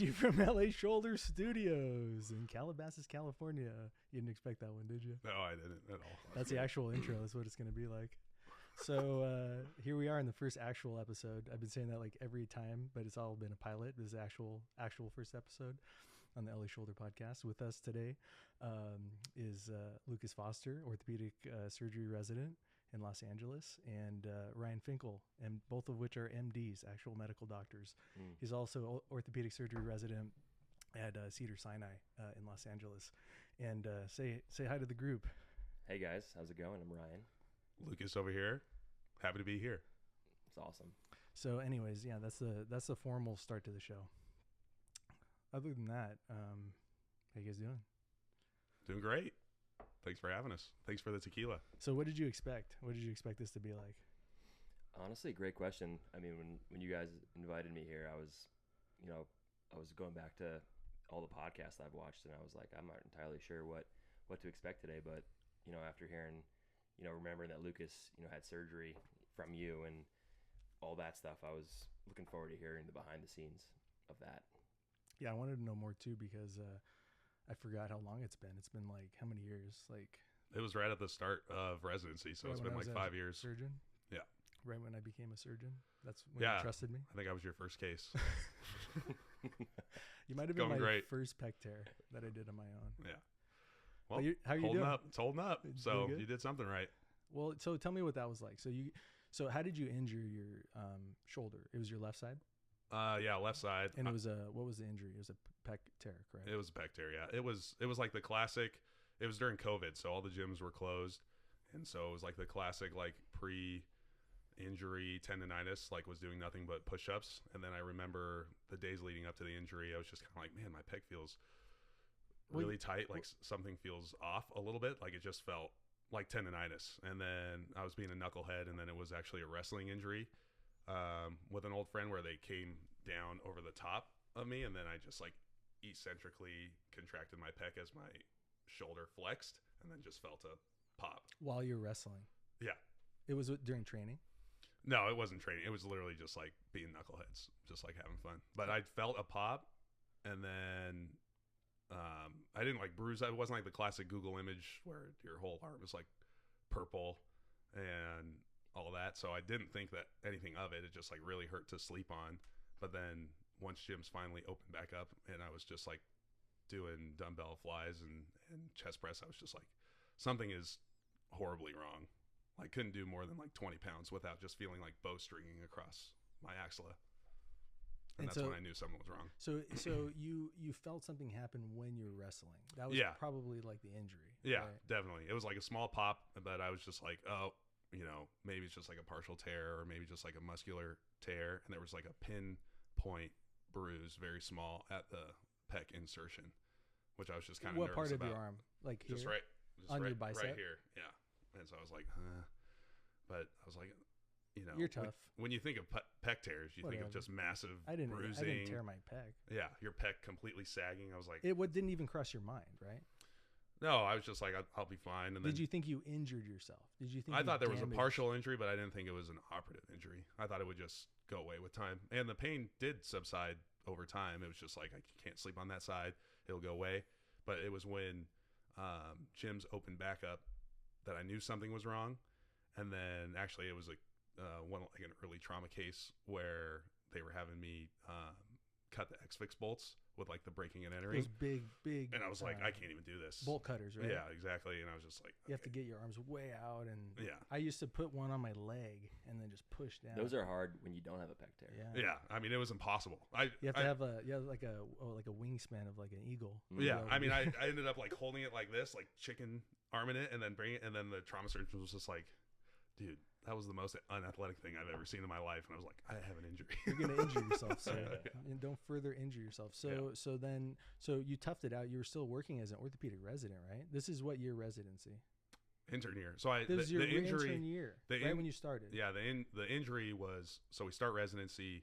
to you from LA Shoulder Studios in Calabasas, California. You didn't expect that one, did you? No, I didn't at all. That's the actual intro. That's what it's going to be like. So here we are in the first actual episode. I've been saying that like every time, but it's all been a pilot. This is actual first episode on the LA Shoulder podcast. With us today is Lukas Foster, orthopedic surgery resident in Los Angeles, and Ryan Finkel, and both of which are MDs, actual medical doctors. He's also orthopedic surgery resident at Cedar Sinai in Los Angeles. And say hi to the group. Hey guys, how's it going? I'm Ryan. Lukas over here. Happy to be here. It's awesome. So anyways, yeah, that's the formal start to the show. Other than that, how you guys doing? Doing great. Thanks for having us. Thanks for the tequila. So what did you expect? What did you expect this to be like? Honestly, great question. I mean, when you guys invited me here, I was going back to all the podcasts I've watched, and I was like, I'm not entirely sure what to expect today. But, after hearing, remembering that Lukas, had surgery from you and all that stuff, I was looking forward to hearing the behind the scenes of that. Yeah, I wanted to know more too, because I forgot how long it's been. It's been like how many years? Like it was right at the start of residency, so it's been like 5 years. Surgeon? Yeah. Right when I became a surgeon. That's when you trusted me. I think I was your first case. You might have been my first pec tear that I did on my own. Yeah. Well, how are you doing? It's holding up. So you did something right. Well, so tell me what that was like. So how did you injure your shoulder? It was your left side? Yeah, left side. And it was what was the injury? It was a pec tear, correct? It was a pec tear, yeah. It was like the classic. It was during COVID, so all the gyms were closed, and so it was like the classic like pre-injury tendonitis, like was doing nothing but push-ups. And then I remember the days leading up to the injury, I was just kind of like, man, my pec feels really tight, like something feels off a little bit, like it just felt like tendonitis. And then I was being a knucklehead, and then it was actually a wrestling injury with an old friend where they came down over the top of me, and then I just like eccentrically contracted my pec as my shoulder flexed, and then just felt a pop. While you're wrestling? Yeah. It was during training? No, it wasn't training. It was literally just like being knuckleheads, just like having fun. But I felt a pop, and then I didn't like bruise. It wasn't like the classic Google image where your whole arm is like purple and all that. So I didn't think that anything of it. It just like really hurt to sleep on. But then once gyms finally opened back up, and I was just like doing dumbbell flies and chest press, I was just like, something is horribly wrong. Like couldn't do more than like 20 pounds without just feeling like bowstringing across my axilla. And that's when I knew something was wrong. So you felt something happen when you're wrestling. That was probably like the injury. Yeah, right? Definitely. It was like a small pop, but I was just like, oh, maybe it's just like a partial tear, or maybe just like a muscular tear. And there was like a pinpoint bruise, very small, at the pec insertion, which I was just kind of nervous about. What part of your arm? Like here? Just right on your bicep? Right here, yeah. And so I was like, but I was like, you're tough. When you think of pec tears, you think of just massive bruising. I didn't tear my pec. Yeah, your pec completely sagging. I was like, what didn't even cross your mind, right? No, I was just like, I'll be fine. And did you think you injured yourself? Did you think I thought there was a partial injury, but I didn't think it was an operative injury. I thought it would just go away with time, and the pain did subside over time. It was just like, I can't sleep on that side; it'll go away. But it was when gyms opened back up that I knew something was wrong. And then actually it was like an early trauma case where they were having me cut the X-Fix bolts with like the breaking and entering. Those big. And I was like, I can't even do this. Bolt cutters, right? Yeah, exactly. And I was just like, you have to get your arms way out. And yeah, I used to put one on my leg and then just push down. Those are hard when you don't have a pec tear. Yeah. I mean, it was impossible. You have to have like a wingspan of like an eagle. Yeah. I mean, I ended up like holding it like this, like chicken arming it, and then bringing it. And then the trauma surgeon was just like, dude, that was the most unathletic thing I've ever seen in my life. And I was like, I have an injury. You're going to injure yourself, so and don't further injure yourself. So you toughed it out. You were still working as an orthopedic resident, right? This is what year residency? Intern year. So this was your intern year, right when you started. Yeah, the injury was, so we start residency.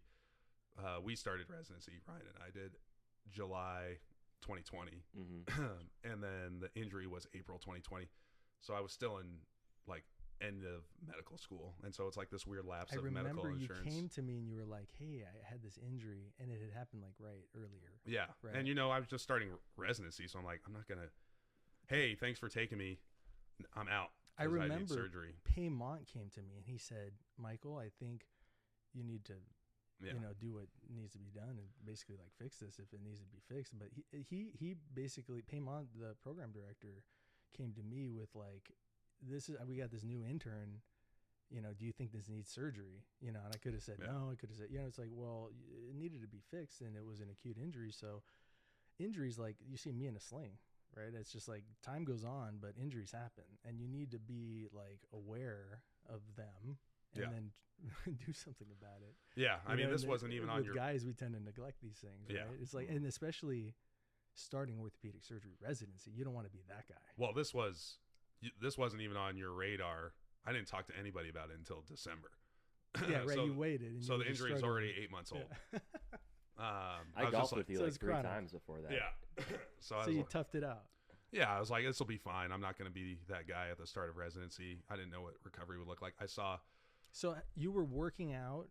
We started residency, Ryan and I did, July 2020. Mm-hmm. And then the injury was April 2020. So I was still in like end of medical school, and so it's like this weird lapse I of medical remember you insurance. came to me and you were like, "Hey, I had this injury," and it had happened like right earlier. Yeah, Right. and I was just starting residency, so I'm like, I'm not gonna. Hey, thanks for taking me. I'm out. I 'cause remember need surgery. Paymont came to me and he said, "Michael, I think you need to, Yeah. do what needs to be done and basically like fix this if it needs to be fixed." But he basically Paymont, the program director, came to me with like, we got this new intern. Do you think this needs surgery? And I could have said no. I could have said, it's like, well, it needed to be fixed and it was an acute injury. So injuries, like you see me in a sling, right? It's just like time goes on, but injuries happen and you need to be like aware of them and then do something about it. Yeah. I mean, this wasn't even on with your guys, we tend to neglect these things, right? It's like, and especially starting orthopedic surgery residency, you don't want to be that guy. Well, this wasn't even on your radar. I didn't talk to anybody about it until December. Yeah, right. So, you waited. And so you the injury is already 8 months old. Yeah. I was golfed just with you so like it's 3 chronic. times before that. Yeah. So I So was you like, toughed it out. yeah, I was like, this will be fine. I'm not going to be that guy at the start of residency. I didn't know what recovery would look like. So you were working out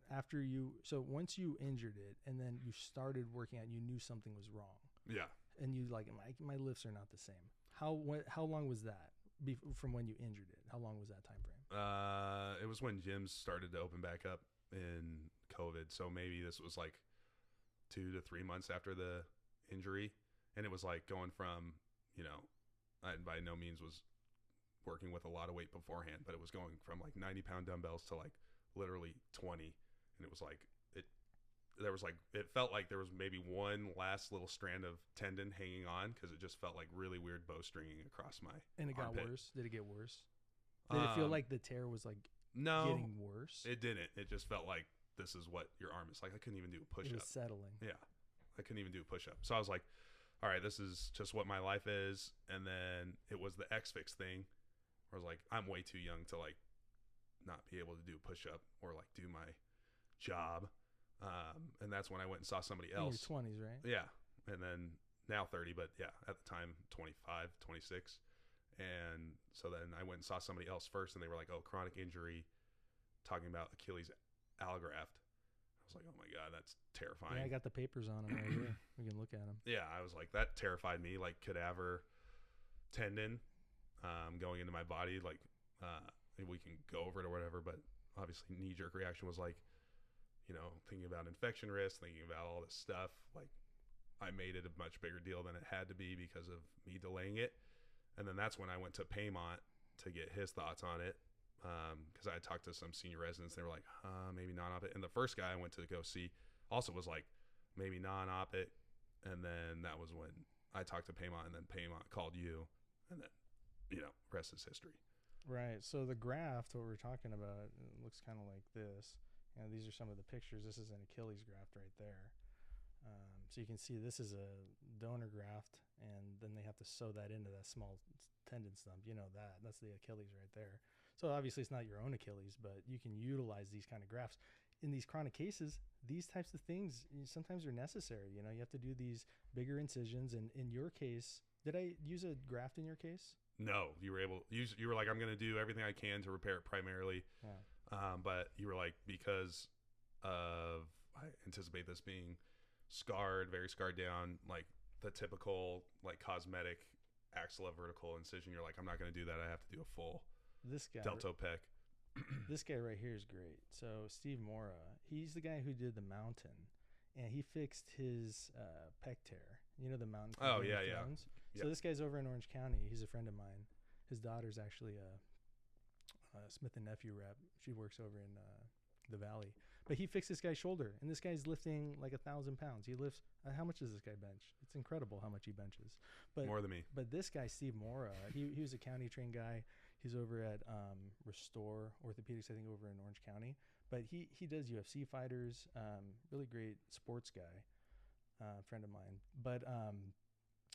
so once you injured it and then you started working out, you knew something was wrong. Yeah. And you like, my lifts are not the same. How long was that from when you injured it? How long was that time frame? It was when gyms started to open back up in COVID. So maybe this was like 2 to 3 months after the injury. And it was like going from, I by no means was working with a lot of weight beforehand, but it was going from like 90-pound dumbbells to like literally 20. And it was like, it felt like there was maybe one last little strand of tendon hanging on because it just felt like really weird bowstringing across my And it armpit. got worse? Did it get worse? Did it feel like the tear was like getting worse? It didn't. It just felt like this is what your arm is like. I couldn't even do a It push-up. was settling. Yeah. I couldn't even do a push-up. So I was like, all right, this is just what my life is. And then it was the X-Fix thing where I was like, I'm way too young to like not be able to do a push-up or like do my job. And that's when I went and saw somebody else. In your 20s, right? Yeah. And then now 30, but yeah, at the time, 25, 26. And so then I went and saw somebody else first and they were like, oh, chronic injury, talking about Achilles allograft. I was like, oh my God, that's terrifying. Yeah, I got the papers on them right here. We can look at them. Yeah, I was like, that terrified me. Like cadaver tendon going into my body. Like we can go over it or whatever, but obviously knee-jerk reaction was like, thinking about infection risk, thinking about all this stuff. Like I made it a much bigger deal than it had to be because of me delaying it. And then that's when I went to Paymont to get his thoughts on it. Because I had talked to some senior residents. They were like, maybe non-op it. And the first guy I went to go see also was like, maybe non-op it. And then that was when I talked to Paymont, and then Paymont called you. And then, rest is history. Right. So the graft, what we're talking about, it looks kind of like this. These are some of the pictures. This is an Achilles graft right there. So you can see this is a donor graft, and then they have to sew that into that small tendon stump. That's the Achilles right there. So obviously it's not your own Achilles, but you can utilize these kind of grafts. In these chronic cases, these types of things sometimes are necessary. You have to do these bigger incisions. And in your case, did I use a graft in your case? No, you were like, I'm going to do everything I can to repair it primarily. Yeah. But you were like, because of, I anticipate this being scarred, very scarred down, like the typical like cosmetic axilla vertical incision. You're like, I'm not going to do that. I have to do a full delto pec. This guy right here is great. So Steve Mora, he's the guy who did the mountain, and he fixed his pec tear. The mountain. Oh yeah, yeah. So this guy's over in Orange County. He's a friend of mine. His daughter's actually a Smith and Nephew rep. She works over in the Valley. But he fixed this guy's shoulder, and this guy's lifting like 1,000 pounds. He lifts. How much does this guy bench? It's incredible how much he benches. But more than me. But this guy, Steve Mora, he was a county trained guy. He's over at Restore Orthopedics, I think, over in Orange County. But he does UFC fighters. Really great sports guy, friend of mine. But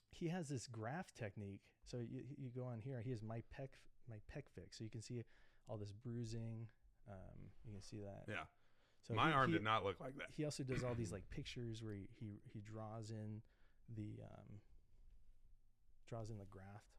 he has this graft technique. So you go on here. He has my pec fix. So you can see all this bruising. You can see that. Yeah. So my arm did not look like that. He also does all these like pictures where he draws in the graft.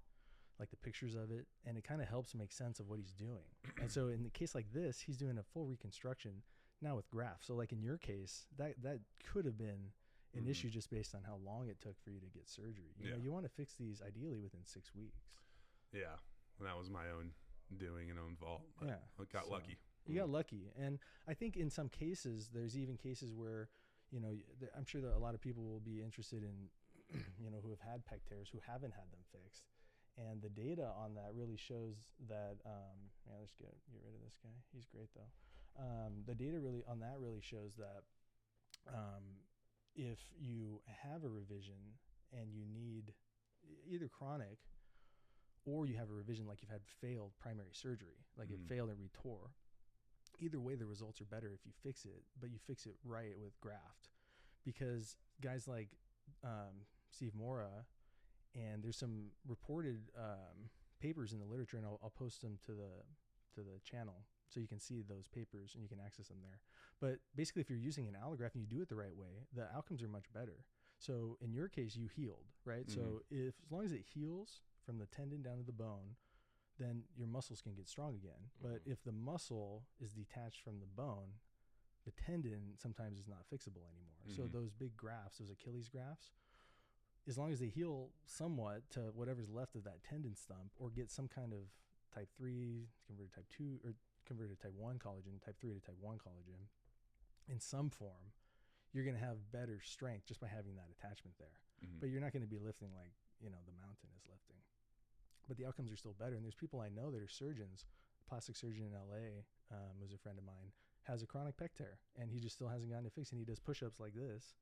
like the pictures of it, and it kind of helps make sense of what he's doing. And so in the case like this, he's doing a full reconstruction now with grafts. So like in your case, that could have been an issue just based on how long it took for you to get surgery. You know, you want to fix these ideally within 6 weeks. Yeah, and that was my own doing and own fault. But I got lucky. You got lucky. And I think in some cases, there's even cases where, you know, I'm sure that a lot of people will be interested in, you know, who have had pec tears who haven't had them fixed. And the data on that really shows that, let's get rid of this guy. He's great though. The data really on that really shows that if you have a revision and you need either chronic or you have a revision like you've had failed primary surgery, like it failed and retore, either way the results are better if you fix it, but you fix it right with graft. Because guys like Steve Mora, and there's some reported papers in the literature, and I'll post them to the channel so you can see those papers and you can access them there. But basically, if you're using an allograft and you do it the right way, the outcomes are much better. So in your case, you healed, right? So as long as it heals from the tendon down to the bone, then your muscles can get strong again. But if the muscle is detached from the bone, the tendon sometimes is not fixable anymore. So those big grafts, those Achilles grafts, as long as they heal somewhat to whatever's left of that tendon stump, or get some kind of type 3 converted to type 2, or converted to type 1 collagen, type 3 to type 1 collagen in some form, you're going to have better strength just by having that attachment there. But you're not going to be lifting like, you know, the mountain is lifting. But the outcomes are still better. And there's people I know that are surgeons. A plastic surgeon in LA, who's a friend of mine, has a chronic pec tear, and he just still hasn't gotten it fixed. And he does push-ups like this,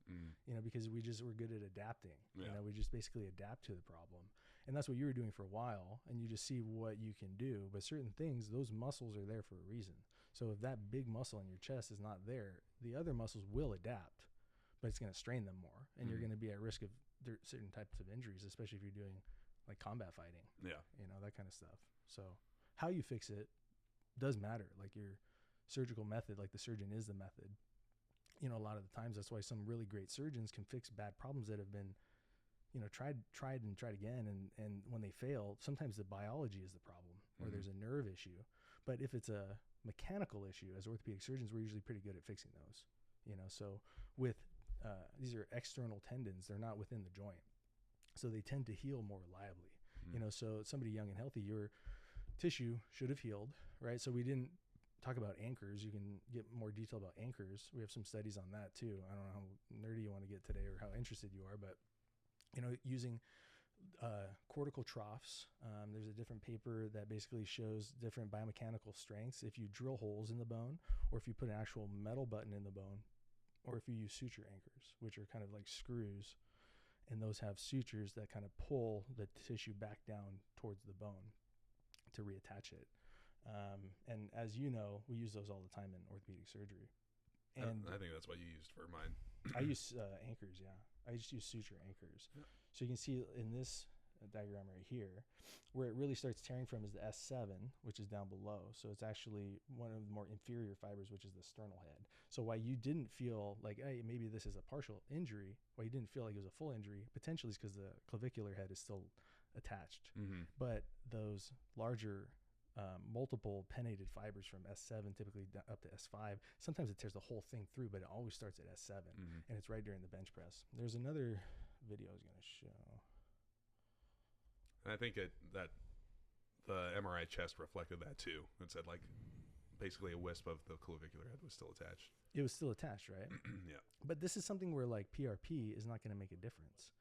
you know, because we're good at adapting. You know, we just basically adapt to the problem. And that's what you were doing for a while, and you just see what you can do. But certain things, those muscles are there for a reason. So if that big muscle in your chest is not there, the other muscles will adapt, but it's going to strain them more. And you're going to be at risk of certain types of injuries, especially if you're doing like combat fighting. Yeah. You know, that kind of stuff. So how you fix it does matter. Like your surgical method, like the surgeon is the method. You know, a lot of the times that's why some really great surgeons can fix bad problems that have been, you know, tried again. And when they fail, sometimes the biology is the problem, or there's a nerve issue. But if it's a mechanical issue, as orthopedic surgeons, we're usually pretty good at fixing those. You know, so with these are external tendons, they're not within the joint, so they tend to heal more reliably. You know, so somebody young and healthy, your tissue should have healed, right? So we didn't talk about anchors. You can get more detail about anchors. We have some studies on that too. I don't know how nerdy you want to get today or how interested you are, but you know, using cortical troughs, there's a different paper that basically shows different biomechanical strengths if you drill holes in the bone, or if you put an actual metal button in the bone, or if you use suture anchors, which are kind of like screws, and those have sutures that kind of pull the tissue back down towards the bone to reattach it. And as you know, we use those all the time in orthopedic surgery. And I think that's what you used for mine. I use anchors, yeah. I just use suture anchors. Yeah. So you can see in this diagram right here, where it really starts tearing from is the S7, which is down below. So it's actually one of the more inferior fibers, which is the sternal head. So why you didn't feel like, hey, maybe this is a partial injury, why you didn't feel like it was a full injury, potentially is because the clavicular head is still attached. But those larger multiple pennated fibers from S7 typically up to S5, sometimes it tears the whole thing through, but it always starts at S7, and it's right during the bench press. There's another video I was going to show. And I think that the MRI chest reflected that too. It said like basically a wisp of the clavicular head was still attached. It was still attached, right? Yeah. But this is something where like PRP is not going to make a difference.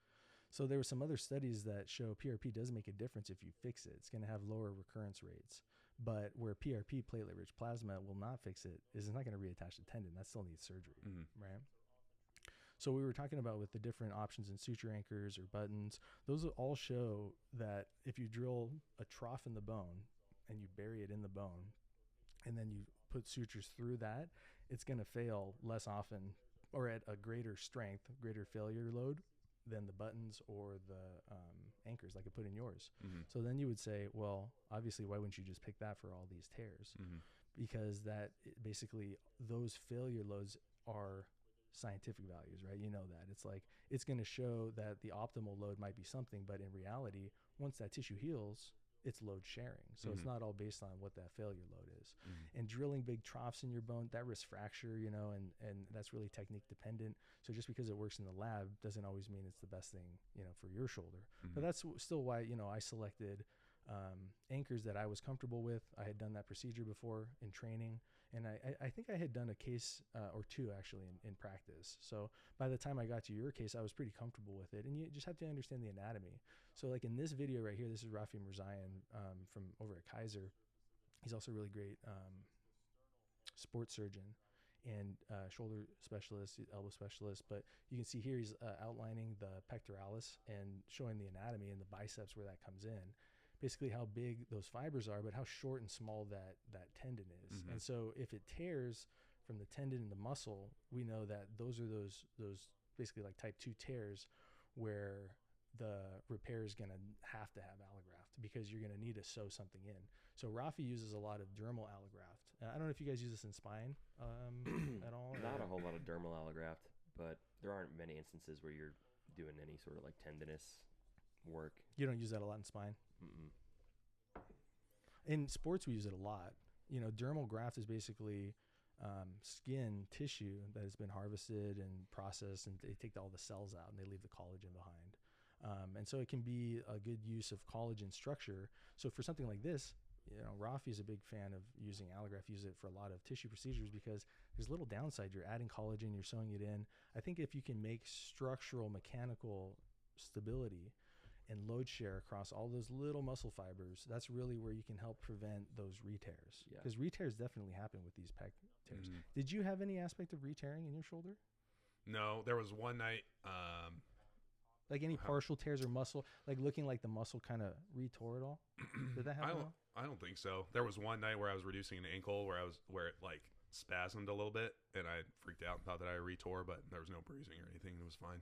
So there were some other studies that show PRP does make a difference if you fix it. It's going to have lower recurrence rates. But where PRP, platelet-rich plasma, will not fix it, is it's not going to reattach the tendon. That still needs surgery, right? So we were talking about with the different options in suture anchors or buttons, those all show that if you drill a trough in the bone and you bury it in the bone, and then you put sutures through that, it's going to fail less often or at a greater strength, greater failure load than the buttons or the anchors like I put in yours. So then you would say, well, obviously, why wouldn't you just pick that for all these tears? Because that basically those failure loads are scientific values, right? You know that it's like it's going to show that the optimal load might be something, but in reality, once that tissue heals, it's load sharing. So it's not all based on what that failure load is. And drilling big troughs in your bone, that risks fracture, you know, and that's really technique dependent. So just because it works in the lab doesn't always mean it's the best thing, you know, for your shoulder. But that's still why, you know, I selected anchors that I was comfortable with. I had done that procedure before in training, and I think I had done a case or two actually in practice. So by the time I got to your case, I was pretty comfortable with it. And you just have to understand the anatomy. So like in this video right here, this is Rafi Mirzayan from over at Kaiser. He's also a really great sports surgeon and shoulder specialist, elbow specialist. But you can see here he's outlining the pectoralis and showing the anatomy and the biceps where that comes in. Basically how big those fibers are, but how short and small that tendon is. And so if it tears from the tendon and the muscle, we know that those are those basically like type 2 tears where the repair is going to have allograft because you're going to need to sew something in. So Rafi uses a lot of dermal allograft. I don't know if you guys use this in spine at all. Not a whole lot of dermal allograft, but there aren't many instances where you're doing any sort of like tendinous work. You don't use that a lot in spine? In sports, we use it a lot. You know, dermal graft is basically skin tissue that has been harvested and processed, and they take all the cells out and they leave the collagen behind. And so it can be a good use of collagen structure. So for something like this, you know, Rafi is a big fan of using allograft, use it for a lot of tissue procedures because there's little downside. You're adding collagen, you're sewing it in. I think if you can make structural mechanical stability and load share across all those little muscle fibers, that's really where you can help prevent those re-tears. Because re-tears definitely happen with these pec tears. Did you have any aspect of re-tearing in your shoulder? No, there was one night. Like any partial tears or muscle, like looking like the muscle kind of retore it all? Did that happen? I don't think so. There was one night where I was reducing an ankle where it like spasmed a little bit, and I freaked out and thought that I retore, but there was no bruising or anything. It was fine.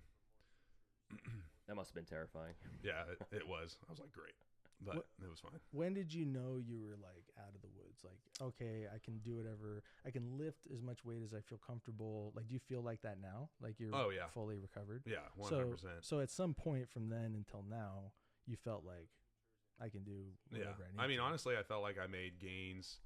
That must have been terrifying. Yeah, it was. I was like, great. But it was fine. When did you know you were like out of the woods? Like, okay, I can do whatever. I can lift as much weight as I feel comfortable. Like, do you feel like that now? Like you're fully recovered? Yeah, 100%. So at some point from then until now, you felt like I can do whatever I need. I mean, honestly, I felt like I made gains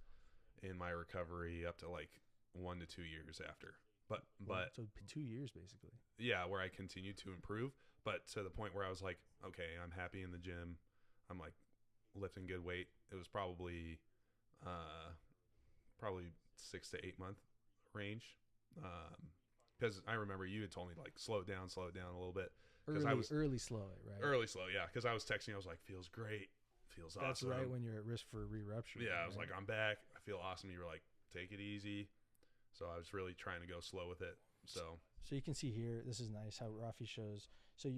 in my recovery up to like 1 to 2 years after. But so 2 years basically. Yeah, where I continued to improve, but to the point where I was like, okay, I'm happy in the gym. I'm like lifting good weight. It was probably 6 to 8 month range. Because I remember you had told me like slow it down a little bit. Early slow it, right? Early slow, yeah. Because I was texting, I was like, feels great, feels awesome. That's right when you're at risk for re-rupture. Yeah, right? I was like, I'm back. I feel awesome. You were like, take it easy. So I was really trying to go slow with it. So you can see here, this is nice how Rafi shows. So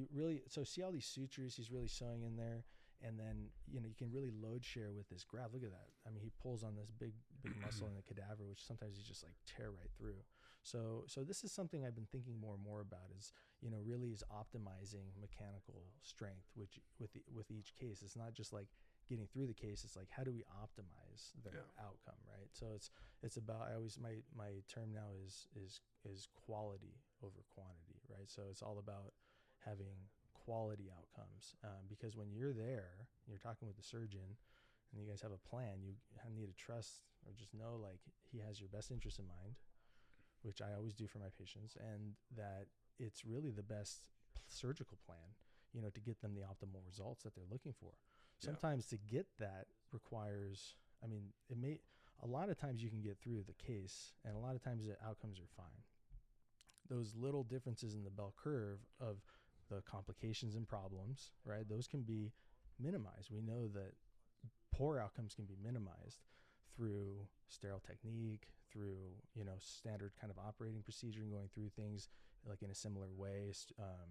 see all these sutures he's really sewing in there, and then you can really load share with this graft. Look at that. I mean, he pulls on this big muscle in the cadaver, which sometimes you just like tear right through. So this is something I've been thinking more and more about is really is optimizing mechanical strength, which with each case. It's not just like getting through the case. It's like, how do we optimize the outcome, right? So it's about, my term now is quality over quantity, right? So it's all about having quality outcomes, because when you're there, you're talking with the surgeon and you guys have a plan, you need to trust or just know like he has your best interest in mind, which I always do for my patients, and that it's really the best surgical plan, to get them the optimal results that they're looking for. Sometimes to get that requires, a lot of times you can get through the case, and a lot of times the outcomes are fine. Those little differences in the bell curve of the complications and problems, right? Those can be minimized. We know that poor outcomes can be minimized through sterile technique, through, standard kind of operating procedure and going through things like in a similar way,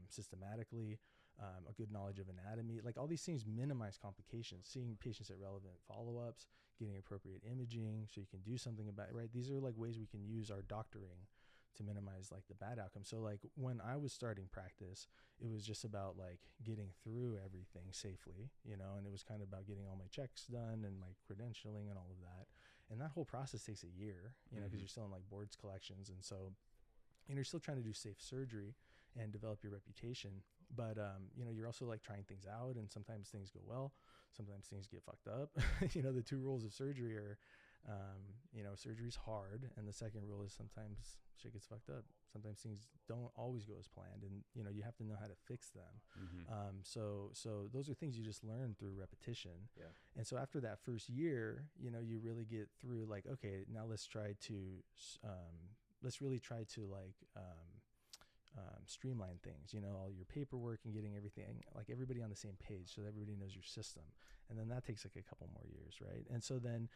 systematically, a good knowledge of anatomy, like all these things minimize complications, seeing patients at relevant follow-ups, getting appropriate imaging so you can do something about it, right? These are like ways we can use our doctoring to minimize like the bad outcomes. So like when I was starting practice, it was just about like getting through everything safely, and it was kind of about getting all my checks done and my credentialing and all of that. And that whole process takes a year, because you're still in like boards collections. And so and you're still trying to do safe surgery and develop your reputation. But, you're also like trying things out, and sometimes things go well, sometimes things get fucked up. The 2 rules of surgery are, surgery's hard. And the second rule is sometimes shit gets fucked up. Sometimes things don't always go as planned, and, you have to know how to fix them. Mm-hmm. So those are things you just learn through repetition. Yeah. And so after that first year, you really get through like, okay, now let's really try to streamline things, all your paperwork and getting everything, like everybody on the same page so that everybody knows your system. And then that takes like a couple more years, right? And so then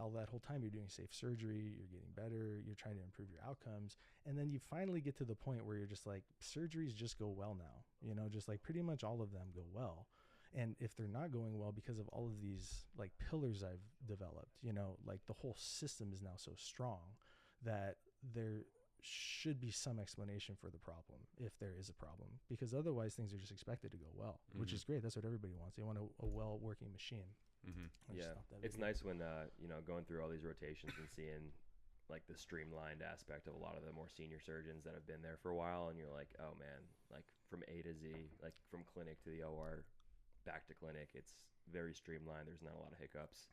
all that whole time you're doing safe surgery, you're getting better, you're trying to improve your outcomes. And then you finally get to the point where you're just like, surgeries just go well now, just like pretty much all of them go well. And if they're not going well because of all of these like pillars I've developed, like the whole system is now so strong that there should be some explanation for the problem, if there is a problem, because otherwise things are just expected to go well, which is great. That's what everybody wants. They want a well-working machine. Yeah, it's nice when going through all these rotations and seeing like the streamlined aspect of a lot of the more senior surgeons that have been there for a while, and you're like, oh man, like from A to Z, like from clinic to the OR back to clinic, it's very streamlined. There's not a lot of hiccups,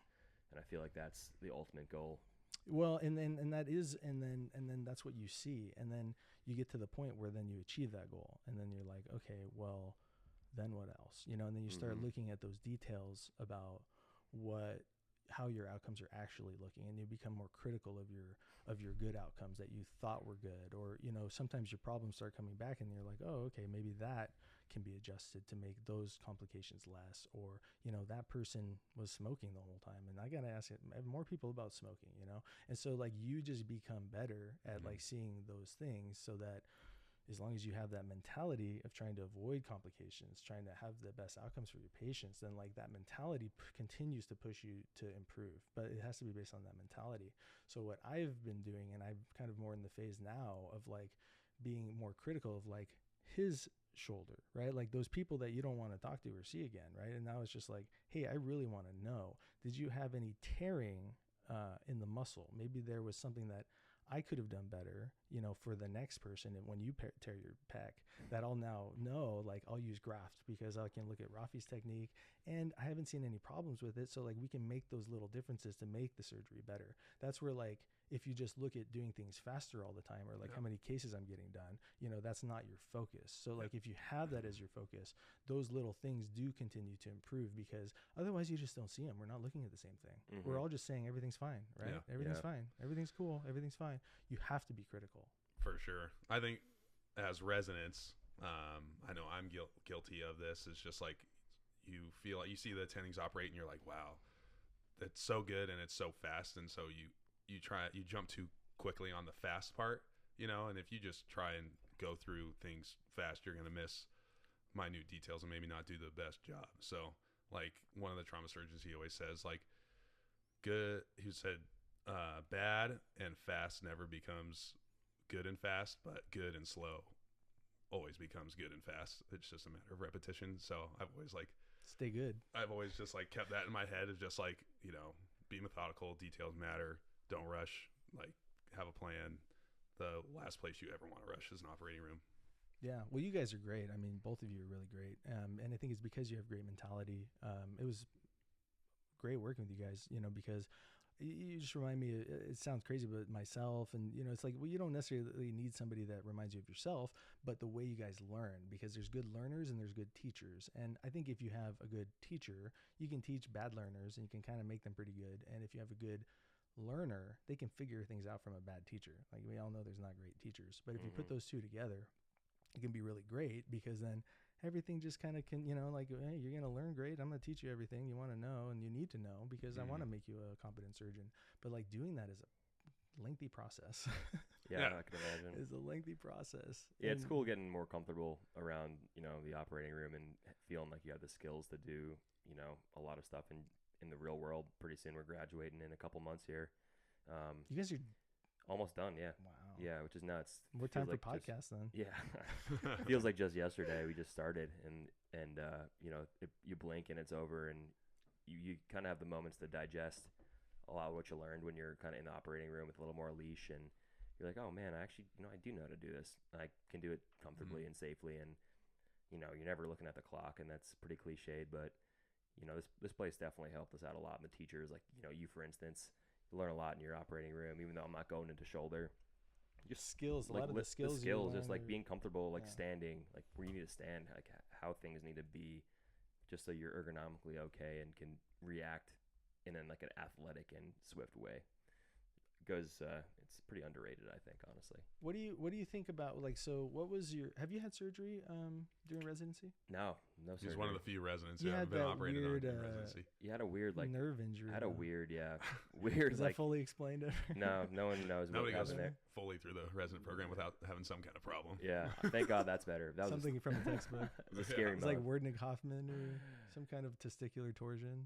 and I feel like that's the ultimate goal. Well, and then that's what you see. And then you get to the point where then you achieve that goal. And then you're like, okay, well, then what else? And then you start looking at those details about how your outcomes are actually looking, and you become more critical of your good outcomes that you thought were good. Or, sometimes your problems start coming back and you're like, oh, okay, maybe that can be adjusted to make those complications less. Or, that person was smoking the whole time, and I got to ask more people about smoking, And so like you just become better at like seeing those things, so that as long as you have that mentality of trying to avoid complications, trying to have the best outcomes for your patients, then like that mentality continues to push you to improve. But it has to be based on that mentality. So what I've been doing, and I'm kind of more in the phase now of like being more critical of like his shoulder, right? Like those people that you don't want to talk to or see again, right? And now it's just like, hey, I really want to know, did you have any tearing in the muscle? Maybe there was something that I could have done better, for the next person. And when you tear your pec, that I'll now know, like I'll use graft because I can look at Rafi's technique and I haven't seen any problems with it. So like we can make those little differences to make the surgery better. That's where like, if you just look at doing things faster all the time, or like how many cases I'm getting done, that's not your focus. So like if you have that as your focus, those little things do continue to improve, because otherwise you just don't see them. We're not looking at the same thing. We're all just saying everything's fine, right? Yeah. Everything's fine. Everything's cool. Everything's fine. You have to be critical. For sure. I think as residents, I know I'm guilty of this. It's just like you feel like you see the attendings operate and you're like, wow, that's so good and it's so fast. And so you jump too quickly on the fast part, and if you just try and go through things fast, you're going to miss minute details and maybe not do the best job. So like one of the trauma surgeons, he always says like bad and fast never becomes good and fast, but good and slow always becomes good and fast. It's just a matter of repetition. So I've always like stay good. I've always just like kept that in my head of just like, be methodical, details matter, don't rush, like have a plan. The last place you ever want to rush is an operating room. Yeah. Well, you guys are great. I mean, both of you are really great. And I think it's because you have great mentality. It was great working with you guys, because you just remind me, it sounds crazy, but myself, and it's like, well, you don't necessarily need somebody that reminds you of yourself, but the way you guys learn, because there's good learners and there's good teachers. And I think if you have a good teacher, you can teach bad learners and you can kind of make them pretty good. And if you have a good learner, they can figure things out from a bad teacher. Like we all know there's not great teachers, but if you put those two together, it can be really great, because then everything just kind of can, like, hey, you're going to learn great. I'm going to teach you everything you want to know and you need to know, because I want to make you a competent surgeon. But like doing that is a lengthy process. Yeah, I can imagine. It's a lengthy process. Yeah, it's cool getting more comfortable around, the operating room and feeling like you have the skills to do, a lot of stuff in the real world. Pretty soon we're graduating in a couple months here. You guys are almost done. Yeah. Wow. Yeah, which is nuts. More time for podcasts then. Yeah. Feels like just yesterday we just started, and you blink and it's over, and you kind of have the moments to digest a lot of what you learned when you're kind of in the operating room with a little more leash, and you're like, oh man, I actually, I do know how to do this. I can do it comfortably and safely, and you're never looking at the clock, and that's pretty cliched, but this place definitely helped us out a lot. And the teachers, like you for instance, you learn a lot in your operating room, even though I'm not going into shoulder. Just skills, a lot of the skills, just like being comfortable, like standing, like where you need to stand, like how things need to be, just so you're ergonomically okay and can react in like an athletic and swift way. It's pretty underrated, I think, honestly. What do you think about, like, so what was have you had surgery during residency? No surgery. He's one of the few residents who haven't been operated on in residency. You had a weird like nerve injury. I had a weird weird. Is like, that fully explained? No one knows. Nobody goes there fully through the resident program without having some kind of problem. Yeah, thank God that's better. That was something from a textbook. It was a scary. It's like Werdnig-Hoffman or some kind of testicular torsion.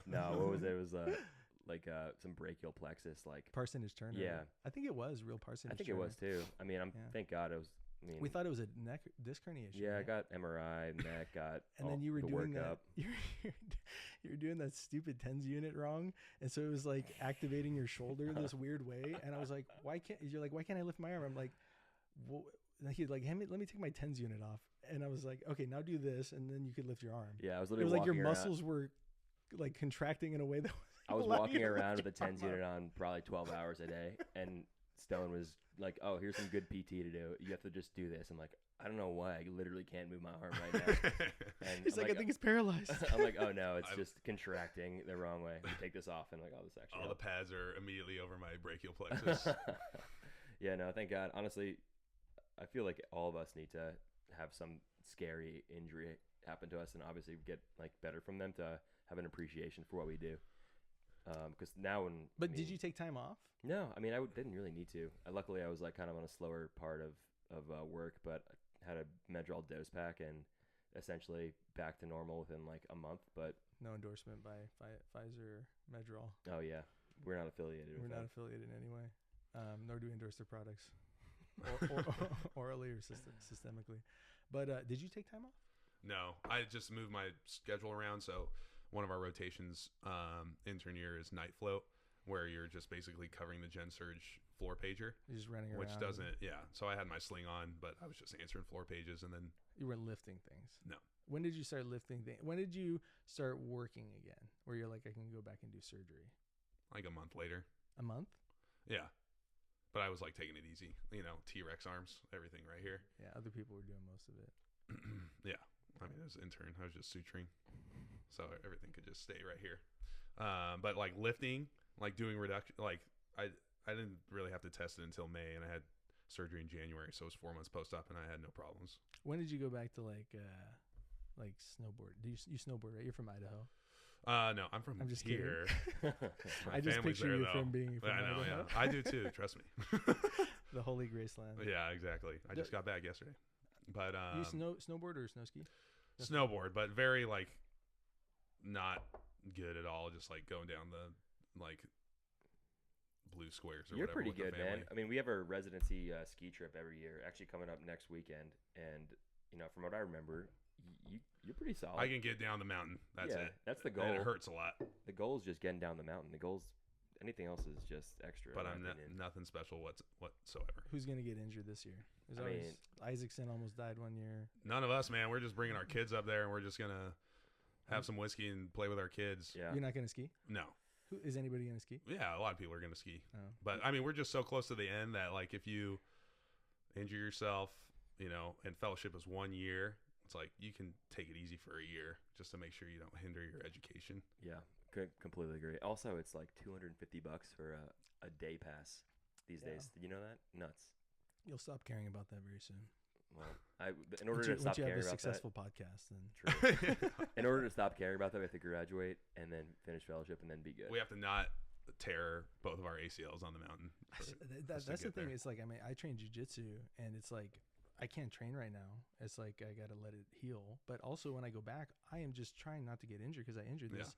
No, what was it? It was like some brachial plexus, like parsonage turner. Yeah, I think it was real parsonage. I think turner. It was too. I mean, thank God it was. I mean, we thought it was a neck disc herniation. Yeah, right? I got MRI, neck, got and then you were doing workup. that. You were doing that stupid TENS unit wrong, and so it was like activating your shoulder this weird way. And I was like, why can't I lift my arm? I'm like, well, he's like, hey, let me take my TENS unit off. And I was like, okay, now do this, and then you could lift your arm. Yeah, I was literally. It was like your muscles were like contracting in a way that I was walking around with a TENS unit on probably 12 hours a day, and Stone was like, oh, here's some good PT to do. You have to just do this. I'm like, I don't know why. I literally can't move my arm right now. And he's like, I think it's paralyzed. I'm like, oh no, it's just contracting the wrong way. You take this off, and like, oh, this actually all the pads are immediately over my brachial plexus. Yeah, no, thank God. Honestly, I feel like all of us need to have some scary injury happen to us, and obviously get like better from them to have an appreciation for what we do. Because now did you take time off? No, I mean didn't really need to. Luckily, I was like kind of on a slower part of work, but I had a Medrol dose pack and essentially back to normal within like a month. But no endorsement by Pfizer or Medrol. Oh yeah, we're not affiliated. We're not affiliated in any way, nor do we endorse their products, orally or systemically. But did you take time off? No, I just moved my schedule around. So one of our rotations intern year is night float, where you're just basically covering the gen surge floor pager. You're just running around. Which doesn't, so I had my sling on, but I was just answering floor pages, and then you weren't lifting things. No. When did you start lifting things? When did you start working again, where you're like, I can go back and do surgery? Like a month later. A month? Yeah. But I was like taking it easy, T-Rex arms, everything right here. Yeah, other people were doing most of it. Yeah. I mean, as an intern, I was just suturing, so everything could just stay right here. But like lifting, like doing reduction, like I didn't really have to test it until May, and I had surgery in January, so it was 4 months post-op, and I had no problems. When did you go back to like snowboard? Do you snowboard, right? You're from Idaho. No, I'm from just here. I just picture you from being from I know, Idaho. yeah. I do too, trust me. The Holy Grace land. Yeah, exactly. I just got back yesterday. But you snowboard or snow ski? Snowboard, but very like not good at all. Just like going down the like blue squares or You're whatever. You're pretty good, man. I mean, we have a residency ski trip every year, actually coming up next weekend, and from what I remember, you're pretty solid. I can get down the mountain. That's it. That's the goal. And it hurts a lot. The goal is just getting down the mountain. Anything else is just extra. But I'm nothing special whatsoever. Who's gonna get injured this year? Isaacson almost died one year. None of us, man. We're just bringing our kids up there, and we're just gonna have some whiskey and play with our kids. Yeah. You're not gonna ski? No. Is anybody gonna ski? Yeah, a lot of people are gonna ski. Oh. But I mean, we're just so close to the end that like if you injure yourself, and fellowship is 1 year, it's like you can take it easy for a year just to make sure you don't hinder your education. Yeah. Completely agree. Also, it's like $250 for a day pass these days. Did you know that? Nuts. You'll stop caring about that very soon. Well, in order to stop caring about that, successful podcast, then true. In order to stop caring about that, we have to graduate and then finish fellowship and then be good. We have to not tear both of our ACLs on the mountain. That's the thing. It's like, I mean, I train jiu-jitsu, and it's like I can't train right now. It's like I got to let it heal. But also when I go back, I am just trying not to get injured, because I injured this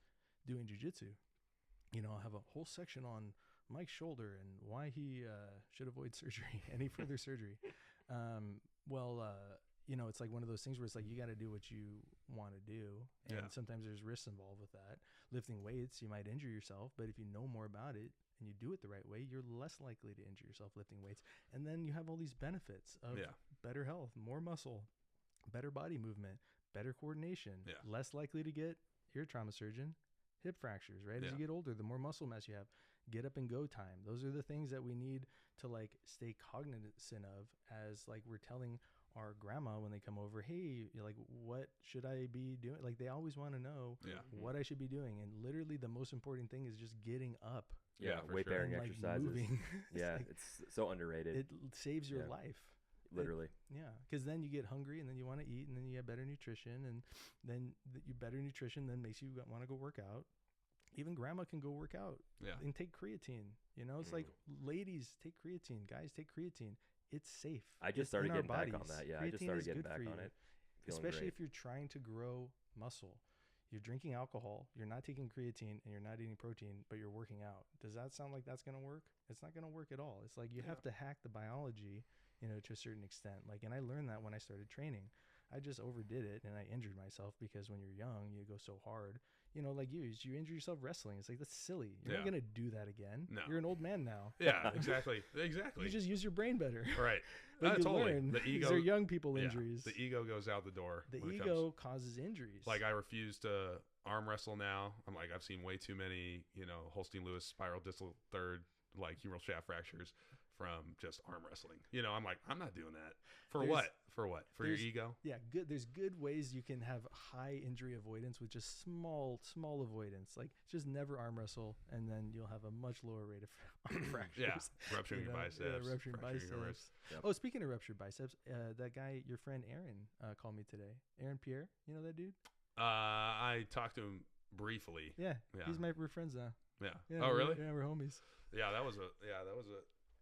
doing jiu-jitsu. I'll have a whole section on Mike's shoulder and why he should avoid surgery, any further surgery. It's like one of those things where it's like you got to do what you want to do, and sometimes there's risks involved with that. Lifting weights, you might injure yourself, but if you know more about it, and you do it the right way, you're less likely to injure yourself lifting weights. And then you have all these benefits of better health, more muscle, better body movement, better coordination, less likely to get, you're a trauma surgeon, hip fractures, right? As you get older, the more muscle mass you have, get up and go time. Those are the things that we need to like stay cognizant of as like we're telling our grandma when they come over, hey, like, what should I be doing? Like, they always want to know what I should be doing. And literally the most important thing is just getting up. Yeah, weight bearing and, like, exercises. Moving. It's so underrated. It saves your life. Literally. Because then you get hungry and then you want to eat and then you have better nutrition, and then better nutrition then makes you want to go work out. Even grandma can go work out and take creatine. You know, it's like, ladies take creatine, guys take creatine. It's safe. I just started getting back on that. Yeah, I just started getting back on it. Especially if you're trying to grow muscle. You're drinking alcohol, you're not taking creatine, and you're not eating protein, but you're working out. Does that sound like that's going to work? It's not going to work at all. It's like you have to hack the biology, you know, to a certain extent. Like, and I learned that when I started training. I just overdid it and I injured myself because when you're young, you go so hard. You know, like you injure yourself wrestling. It's like, that's silly. You're not going to do that again. No. You're an old man now. Yeah, exactly. You just use your brain better. Right. But you totally. learn. The ego. These are young people injuries. The ego goes out the door. The ego causes injuries. Like, I refuse to arm wrestle now. I'm like, I've seen way too many, you know, Holstein Lewis spiral distal third, like humeral shaft fractures from just arm wrestling. You know, I'm like, I'm not doing that. For what? For your ego? Yeah, good. There's good ways you can have high injury avoidance with just small avoidance. Like, just never arm wrestle, and then you'll have a much lower rate of arm fractures. Rupturing your biceps. Rupturing biceps. Yep. Oh, speaking of ruptured biceps, that guy, your friend Aaron, called me today. Aaron Pierre, you know that dude? I talked to him briefly. Yeah. We're friends now. Yeah. Oh, really? Yeah, we're homies. Yeah, that was a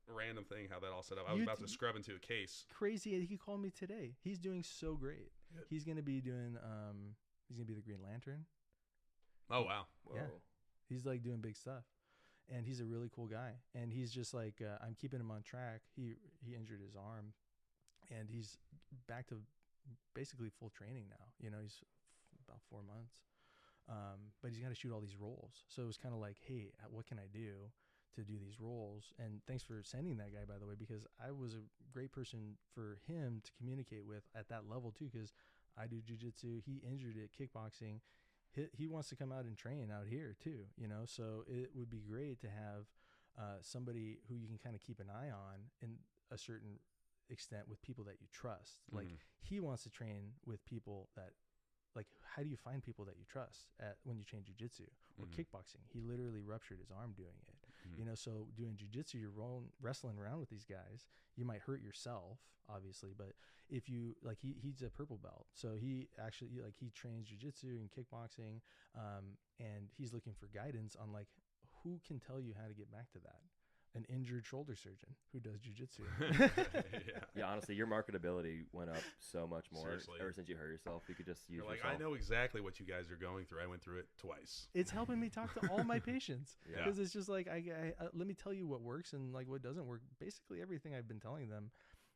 random thing how that all set up. I was about to scrub into a case. Crazy. He called me today. He's doing so great. Good. He's gonna be doing he's gonna be the Green Lantern. Oh, wow. Whoa. Yeah. He's like doing big stuff, and he's a really cool guy. And he's just like, I'm keeping him on track. He injured his arm, and he's back to basically full training now. You know, he's about 4 months, but he's got to shoot all these roles. So it was kind of like, hey, what can I do to do these roles? And thanks for sending that guy, by the way, because I was a great person for him to communicate with at that level too, because I do jiu-jitsu. He injured it kickboxing. He wants to come out and train out here too, you know, so it would be great to have somebody who you can kind of keep an eye on in a certain extent with people that you trust. Like, he wants to train with people that, like, how do you find people that you trust when you train jiu-jitsu or kickboxing? He literally ruptured his arm doing it. You know, so doing jiu-jitsu, you're wrestling around with these guys. You might hurt yourself, obviously, but if you, like, he's a purple belt. So he actually, like, he trains jiu-jitsu and kickboxing, and he's looking for guidance on, like, who can tell you how to get back to that? An injured shoulder surgeon who does jiu-jitsu. Yeah, honestly, your marketability went up so much more. Seriously. Ever since you hurt yourself. You could just use You're like, yourself. I know exactly what you guys are going through. I went through it twice. It's helping me talk to all my patients, Yeah. because it's just like, I let me tell you what works and like what doesn't work. Basically everything I've been telling them,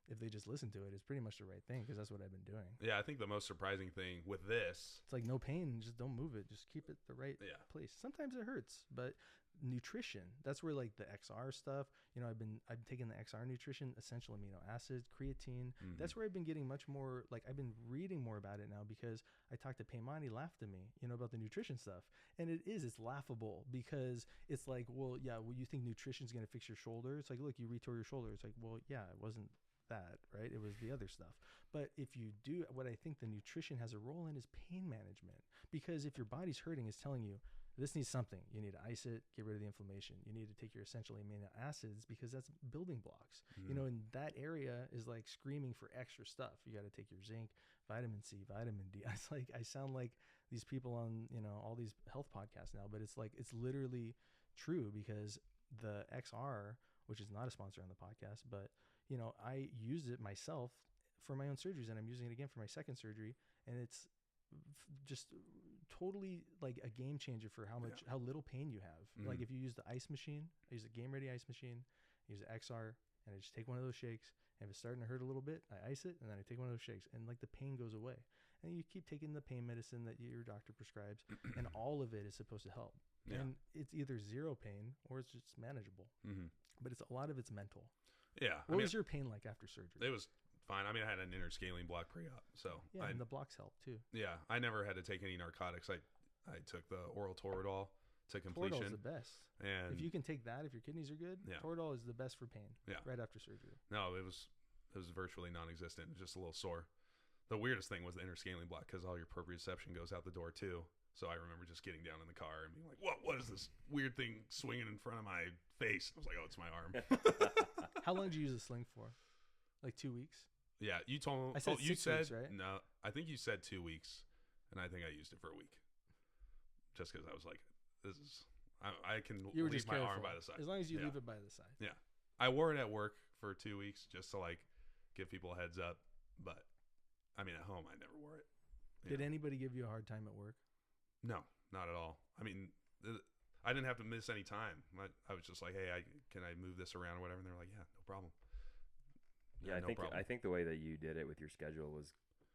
if they just listen to it, is pretty much the right thing, because that's what I've been doing. Yeah, I think the most surprising thing with this, It's like, no pain, just don't move it, just keep it the right place. Sometimes it hurts, but nutrition, that's where, like, the XR stuff, you know, I've been taking the XR nutrition, essential amino acids, creatine. That's where I've been getting much more, like, I've been reading more about it now, because I talked to Paymani, laughed at me, you know, about the nutrition stuff. And it's laughable, because it's like, well, you think nutrition's going to fix your shoulder? It's like, look, you retore your shoulder. It's like, well, yeah, it wasn't that, right? It was the other stuff. But if you do, what I think the nutrition has a role in is pain management, because if your body's hurting, it's telling you this needs something. You need to ice it, get rid of the inflammation. You need to take your essential amino acids, because that's building blocks. You know, and that area is like screaming for extra stuff. You got to take your zinc, vitamin C, vitamin D. It's like, I sound like these people on, you know, all these health podcasts now, but it's like, it's literally true, because the XR, which is not a sponsor on the podcast, but, you know, I used it myself for my own surgeries, and I'm using it again for my second surgery, and it's just totally like a game changer for how little pain you have. Like, if you use the ice machine, I use a Game Ready ice machine, I use the XR, and I just take one of those shakes, and if it's starting to hurt a little bit, I ice it, and then I take one of those shakes, and like the pain goes away. and you keep taking the pain medicine that your doctor prescribes, and all of it is supposed to help. Yeah. And it's either zero pain or it's just manageable. Mm-hmm. But a lot of it's mental. Yeah. What was your pain like after surgery? It was fine. I mean, I had an interscaling block pre-op, so Yeah, and the blocks help too. Yeah, I never had to take any narcotics. I took the oral Toradol to completion. Toradol is the best. And if you can take that, if your kidneys are good, Yeah. Toradol is the best for pain. Yeah. Right after surgery. No, it was virtually non-existent. It was just a little sore. The weirdest thing was the interscaling block because all your proprioception goes out the door too. So I remember just getting down in the car and being like, what is this weird thing swinging in front of my face? I was like, oh, it's my arm. How long did you use the sling for? Like 2 weeks? Yeah, you told me. I said you 6 said weeks, right? No, I think you said 2 weeks, and I think I used it for a week, just because I was like, "This is I can You were leave just my careful. arm by the side." As long as you Yeah. leave it by the side. Yeah, I wore it at work for 2 weeks just to like give people a heads up, but I mean at home I never wore it. Did anybody give you a hard time at work? No, not at all. I mean, I didn't have to miss any time. I was just like, "Hey, can I move this around or whatever?" And they're like, "Yeah, no problem." Yeah, no problem. I think the way that you did it with your schedule was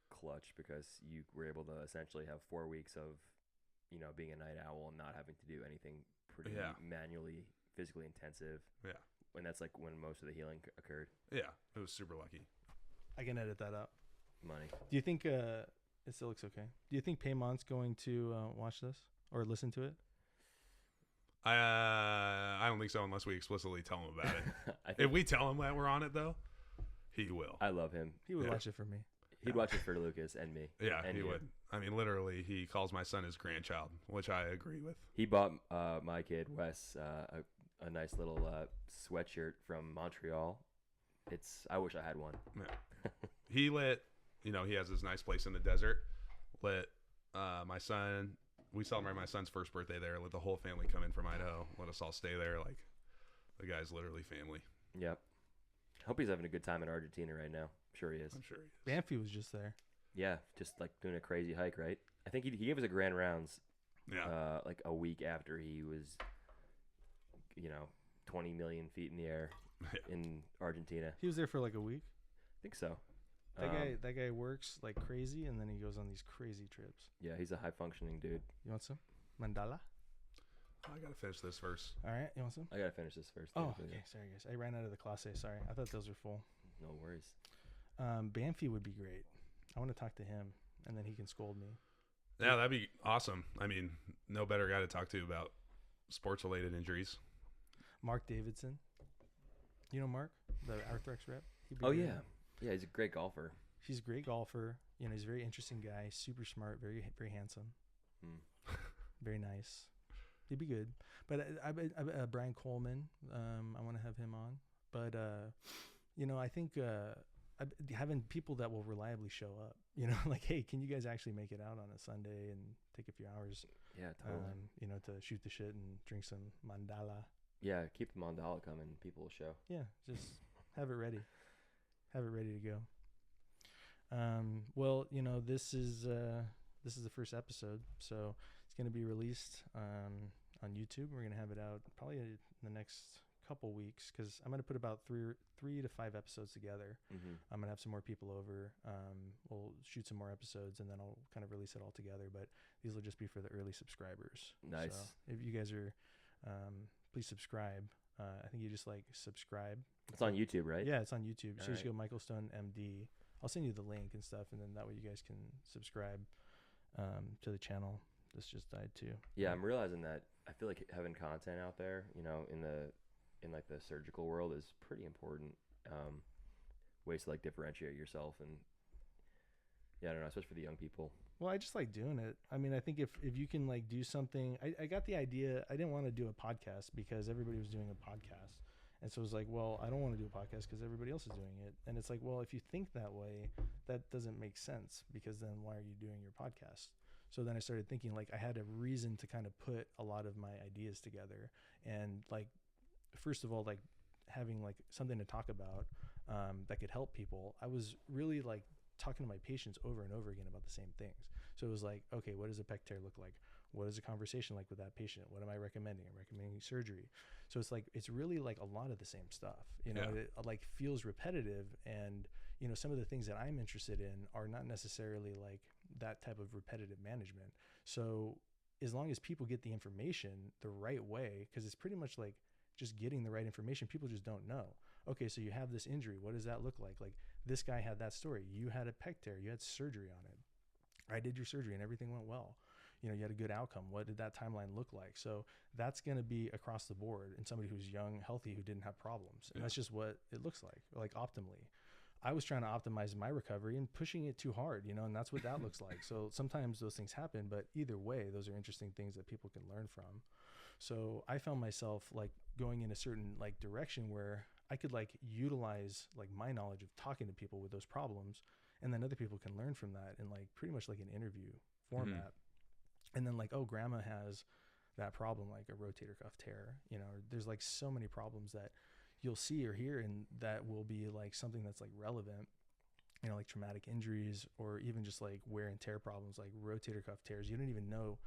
clutch because you were able to essentially have 4 weeks of, being a night owl and not having to do anything pretty manually, physically intensive. Yeah. And that's like when most of the healing occurred. Yeah, it was super lucky. I can edit that out. Money. Do you think it still looks okay? Do you think Paymont's going to watch this or listen to it? I don't think so unless we explicitly tell him about it. If we tell him that we're on it, though, he will. I love him. He would watch it for me. He'd watch it for Lucas and me. Yeah, and he you. would. I mean, literally, he calls my son his grandchild, which I agree with. He bought my kid, Wes, a nice little sweatshirt from Montreal. I wish I had one. Yeah. He lit, he has this nice place in the desert. Let my son, we celebrate my son's first birthday there. Let the whole family come in from Idaho. Let us all stay there. Like, the guy's literally family. Yep. Hope he's having a good time in Argentina right now. I'm sure he is. I'm sure he is. Banffy was just there. Yeah, just like doing a crazy hike, right? I think he gave us a grand rounds. Yeah. Like a week after he was, 20 million feet in the air in Argentina. He was there for like a week. I think so. That guy works like crazy, and then he goes on these crazy trips. Yeah, he's a high functioning dude. You want some mandala? I gotta finish this first. All right, you want some? I gotta finish this first. Oh, okay. Sorry, guys. I ran out of the classe. Sorry, I thought those were full. No worries. Banffy would be great. I want to talk to him, and then he can scold me. Yeah, that'd be awesome. I mean, no better guy to talk to about sports-related injuries. Mark Davidson. You know Mark, the Arthrex rep? Oh, yeah. Yeah, he's a great golfer. He's a great golfer. He's a very interesting guy, super smart, very, very handsome, very nice. He'd be good. But I Brian Coleman, I want to have him on. But, I think having people that will reliably show up, like, hey, can you guys actually make it out on a Sunday and take a few hours? Yeah, totally. To shoot the shit and drink some mandala. Yeah, keep the mandala coming. People will show. Yeah, just have it ready. Have it ready to go. Well, this is the first episode, so it's going to be released on YouTube. We're going to have it out probably in the next couple weeks because I'm going to put about three to 5 episodes together. Mm-hmm. I'm going to have some more people over. We'll shoot some more episodes, and then I'll kind of release it all together. But these will just be for the early subscribers. Nice. So if you guys are, please subscribe. I think you just subscribe. It's on YouTube, right? Yeah, it's on YouTube. So All just go Michael Stone MD. I'll send you the link and stuff, and then that way you guys can subscribe to the channel. This just died too. Yeah, I'm realizing that I feel like having content out there, in like the surgical world is pretty important. Ways to differentiate yourself, and yeah, I don't know, especially for the young people. Well, I just like doing it. I mean, I think if you can do something, I got the idea. I didn't want to do a podcast because everybody was doing a podcast. And so it was like, well, I don't want to do a podcast because everybody else is doing it. And it's like, well, if you think that way, that doesn't make sense because then why are you doing your podcast? So then I started thinking I had a reason to kind of put a lot of my ideas together. And first of all, having something to talk about that could help people. I was really talking to my patients over and over again about the same things. So it was okay, what does a pec tear look like? What is a conversation like with that patient? What am I recommending? I'm recommending surgery. So it's it's really a lot of the same stuff. It feels repetitive, and some of the things that I'm interested in are not necessarily that type of repetitive management. So as long as people get the information the right way, because it's pretty much like just getting the right information, people just don't know. Okay, so you have this injury. What does that look like? Like this guy had that story. You had a pec tear. You had surgery on it. I did your surgery and everything went well. You know, you had a good outcome. What did that timeline look like? So that's going to be across the board in somebody who's young, healthy, who didn't have problems. And that's just what it looks like optimally. I was trying to optimize my recovery and pushing it too hard, you know, and that's what that looks like. So sometimes those things happen, but either way, those are interesting things that people can learn from. So I found myself like going in a certain like direction where I could like utilize like my knowledge of talking to people with those problems, and then other people can learn from that in like pretty much like an interview format. And then like, oh, grandma has that problem, like a rotator cuff tear, you know, there's like so many problems that you'll see or hear, and that will be like something that's like relevant, you know, like traumatic injuries, or even just like wear and tear problems, like rotator cuff tears. You didn't even know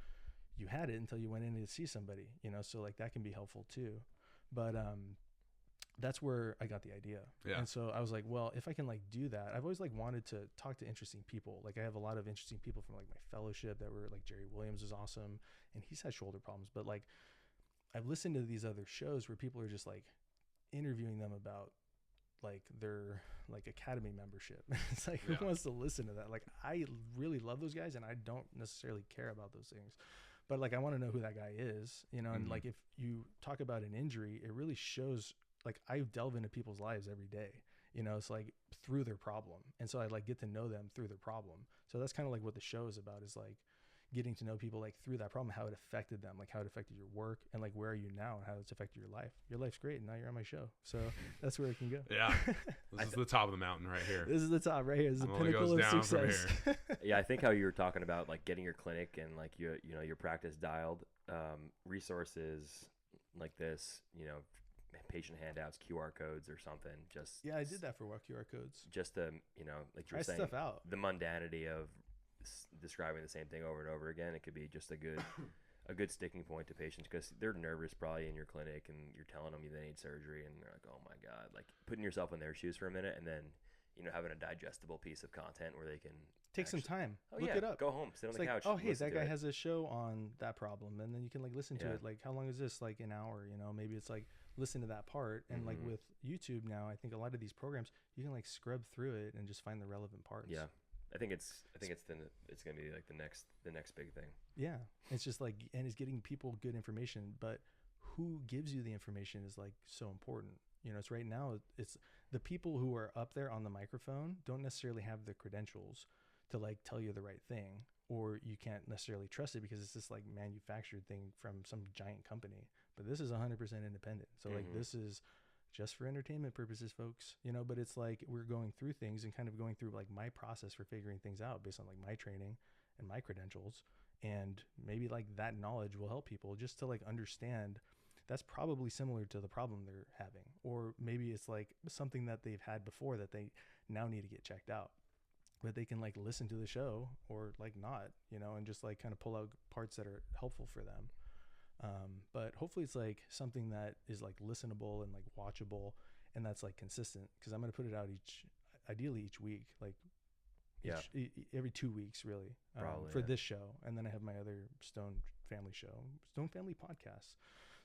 you had it until you went in to see somebody, you know, so like that can be helpful too. But that's where I got the idea. Yeah. And so I was like, well, if I can like do that, I've always like wanted to talk to interesting people. Like I have a lot of interesting people from like my fellowship that were like, Jerry Williams is awesome and he's had shoulder problems, but like I've listened to these other shows where people are just like interviewing them about like their like academy membership. It's like, who wants to listen to that? Like I really love those guys and I don't necessarily care about those things, but like I want to know who that guy is, you know. And like if you talk about an injury, it really shows. Like I delve into people's lives every day, you know, it's like through their problem. And so I like get to know them through their problem. So that's kind of like what the show is about, is like getting to know people like through that problem, how it affected them, like how it affected your work, and like where are you now and how it's affected your life. Your life's great and now you're on my show. So that's where it can go. Yeah. This is the top of the mountain right here. This is the top right here. This is the pinnacle of success. Yeah, I think how you were talking about like getting your clinic and like you know your practice dialed, resources like this, you know, patient handouts, QR codes or something. Just I did that for what QR codes. Just to, you know, like you're saying, stuff out. The mundanity of describing the same thing over and over again. It could be just a good sticking point to patients because they're nervous probably in your clinic and you're telling them they need surgery and they're like, oh my God, like putting yourself in their shoes for a minute and then, you know, having a digestible piece of content where they can take some time, look it up, go home, sit on the couch. Oh, hey, that guy has a show on that problem, and then you can like listen to it. Like, how long is this? Like an hour, you know? Maybe it's like listen to that part. And like with YouTube now, I think a lot of these programs you can like scrub through it and just find the relevant parts. Yeah, I think it's gonna be like the next big thing. Yeah, it's just like, and it's getting people good information, but who gives you the information is like so important. You know, it's right now, it's the people who are up there on the microphone don't necessarily have the credentials to like tell you the right thing, or you can't necessarily trust it because it's this like manufactured thing from some giant company. But this is 100% independent. So like this is just for entertainment purposes, folks, you know. But it's like we're going through things and kind of going through like my process for figuring things out based on like my training and my credentials, and maybe like that knowledge will help people just to like understand that's probably similar to the problem they're having, or maybe it's like something that they've had before that they now need to get checked out, but they can like listen to the show or like not, you know, and just like kind of pull out parts that are helpful for them. But hopefully it's like something that is like listenable and like watchable, and that's like consistent, because I'm going to put it out ideally each week, like every 2 weeks really, for this show. And then I have my other Stone Family podcast.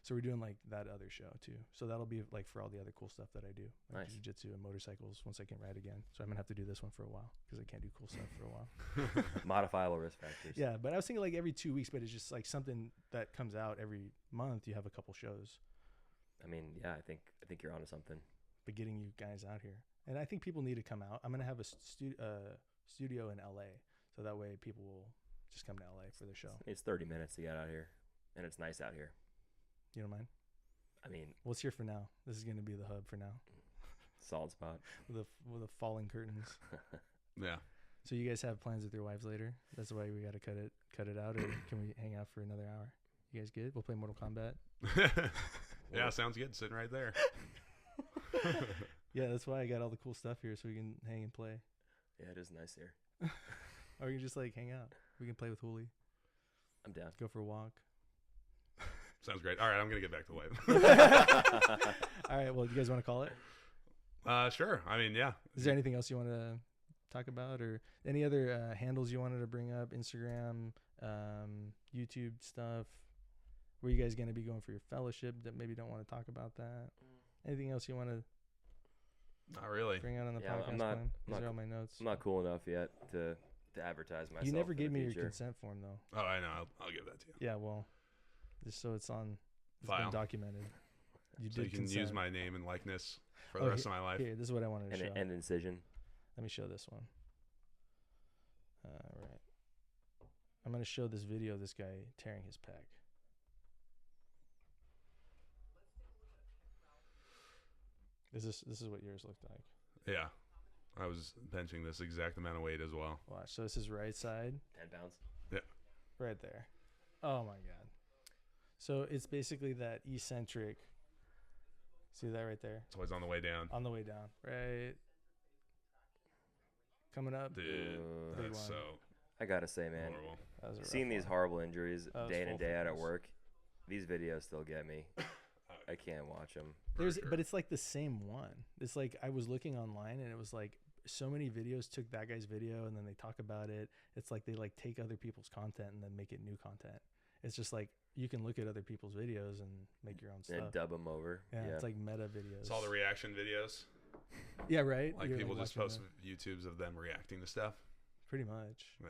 So we're doing like that other show too. So that'll be like for all the other cool stuff that I do, like jiu-jitsu and motorcycles once I can ride again. So I'm gonna have to do this one for a while because I can't do cool stuff for a while. Modifiable risk factors. Yeah, but I was thinking like every 2 weeks, but it's just like something that comes out every month. You have a couple shows. I mean, yeah, I think you're onto something. But getting you guys out here, and I think people need to come out. I'm gonna have a studio in LA, so that way people will just come to LA for the show. It's 30 minutes to get out here, and it's nice out here. You don't mind? I mean, well, it's here for now. This is going to be the hub for now. Solid spot with the falling curtains. Yeah. So you guys have plans with your wives later? That's why we got to cut it out, or can we hang out for another hour? You guys good? We'll play Mortal Kombat. Yeah, sounds good. Sitting right there. Yeah, that's why I got all the cool stuff here, so we can hang and play. Yeah, it is nice here. Or you can just like hang out. We can play with Hooli. I'm down. Go for a walk. Sounds great. All right, I'm going to get back to life. All right, well, you guys want to call it? Sure. I mean, yeah. Is there anything else you want to talk about, or any other handles you wanted to bring up? Instagram, YouTube stuff. Were you guys going to be going for your fellowship that maybe don't want to talk about that? Anything else you want to Not really. bring out on the Yeah, podcast I'm not- plan? I'm These not are all my notes. I'm not cool enough yet to advertise myself. You never for gave the me your future. consent form, though. Oh, I know. I'll give that to you. Yeah, well, just so it's on, it's File. been documented. You So did you can consent. use my name and likeness for the Oh, rest of my life. Here, this is what I wanted to show. And incision. Let me show this one. All right. I'm going to show this video of this guy tearing his pec. This is what yours looked like. Yeah. I was benching this exact amount of weight as well. Watch. So this is right side. 10 pounds. Right there. Oh my God. So it's basically that eccentric. See that right there? It's always on the way down. On the way down. Right. Coming up. Dude, Big that's one. so I gotta say, man, horrible. That was a rough seeing these one. horrible injuries That was day in full and day out at focus. work, these videos still get me. I can't watch them. There's, sure. but it's like the same one. It's like I was looking online and it was like so many videos took that guy's video and then they talk about it. It's like they like take other people's content and then make it new content. It's just like you can look at other people's videos and make your own And stuff. dub them over. Yeah, it's like meta videos. It's all the reaction videos. Yeah, right. Like You're, people just watching post YouTubes of them reacting to stuff. pretty much. Yeah.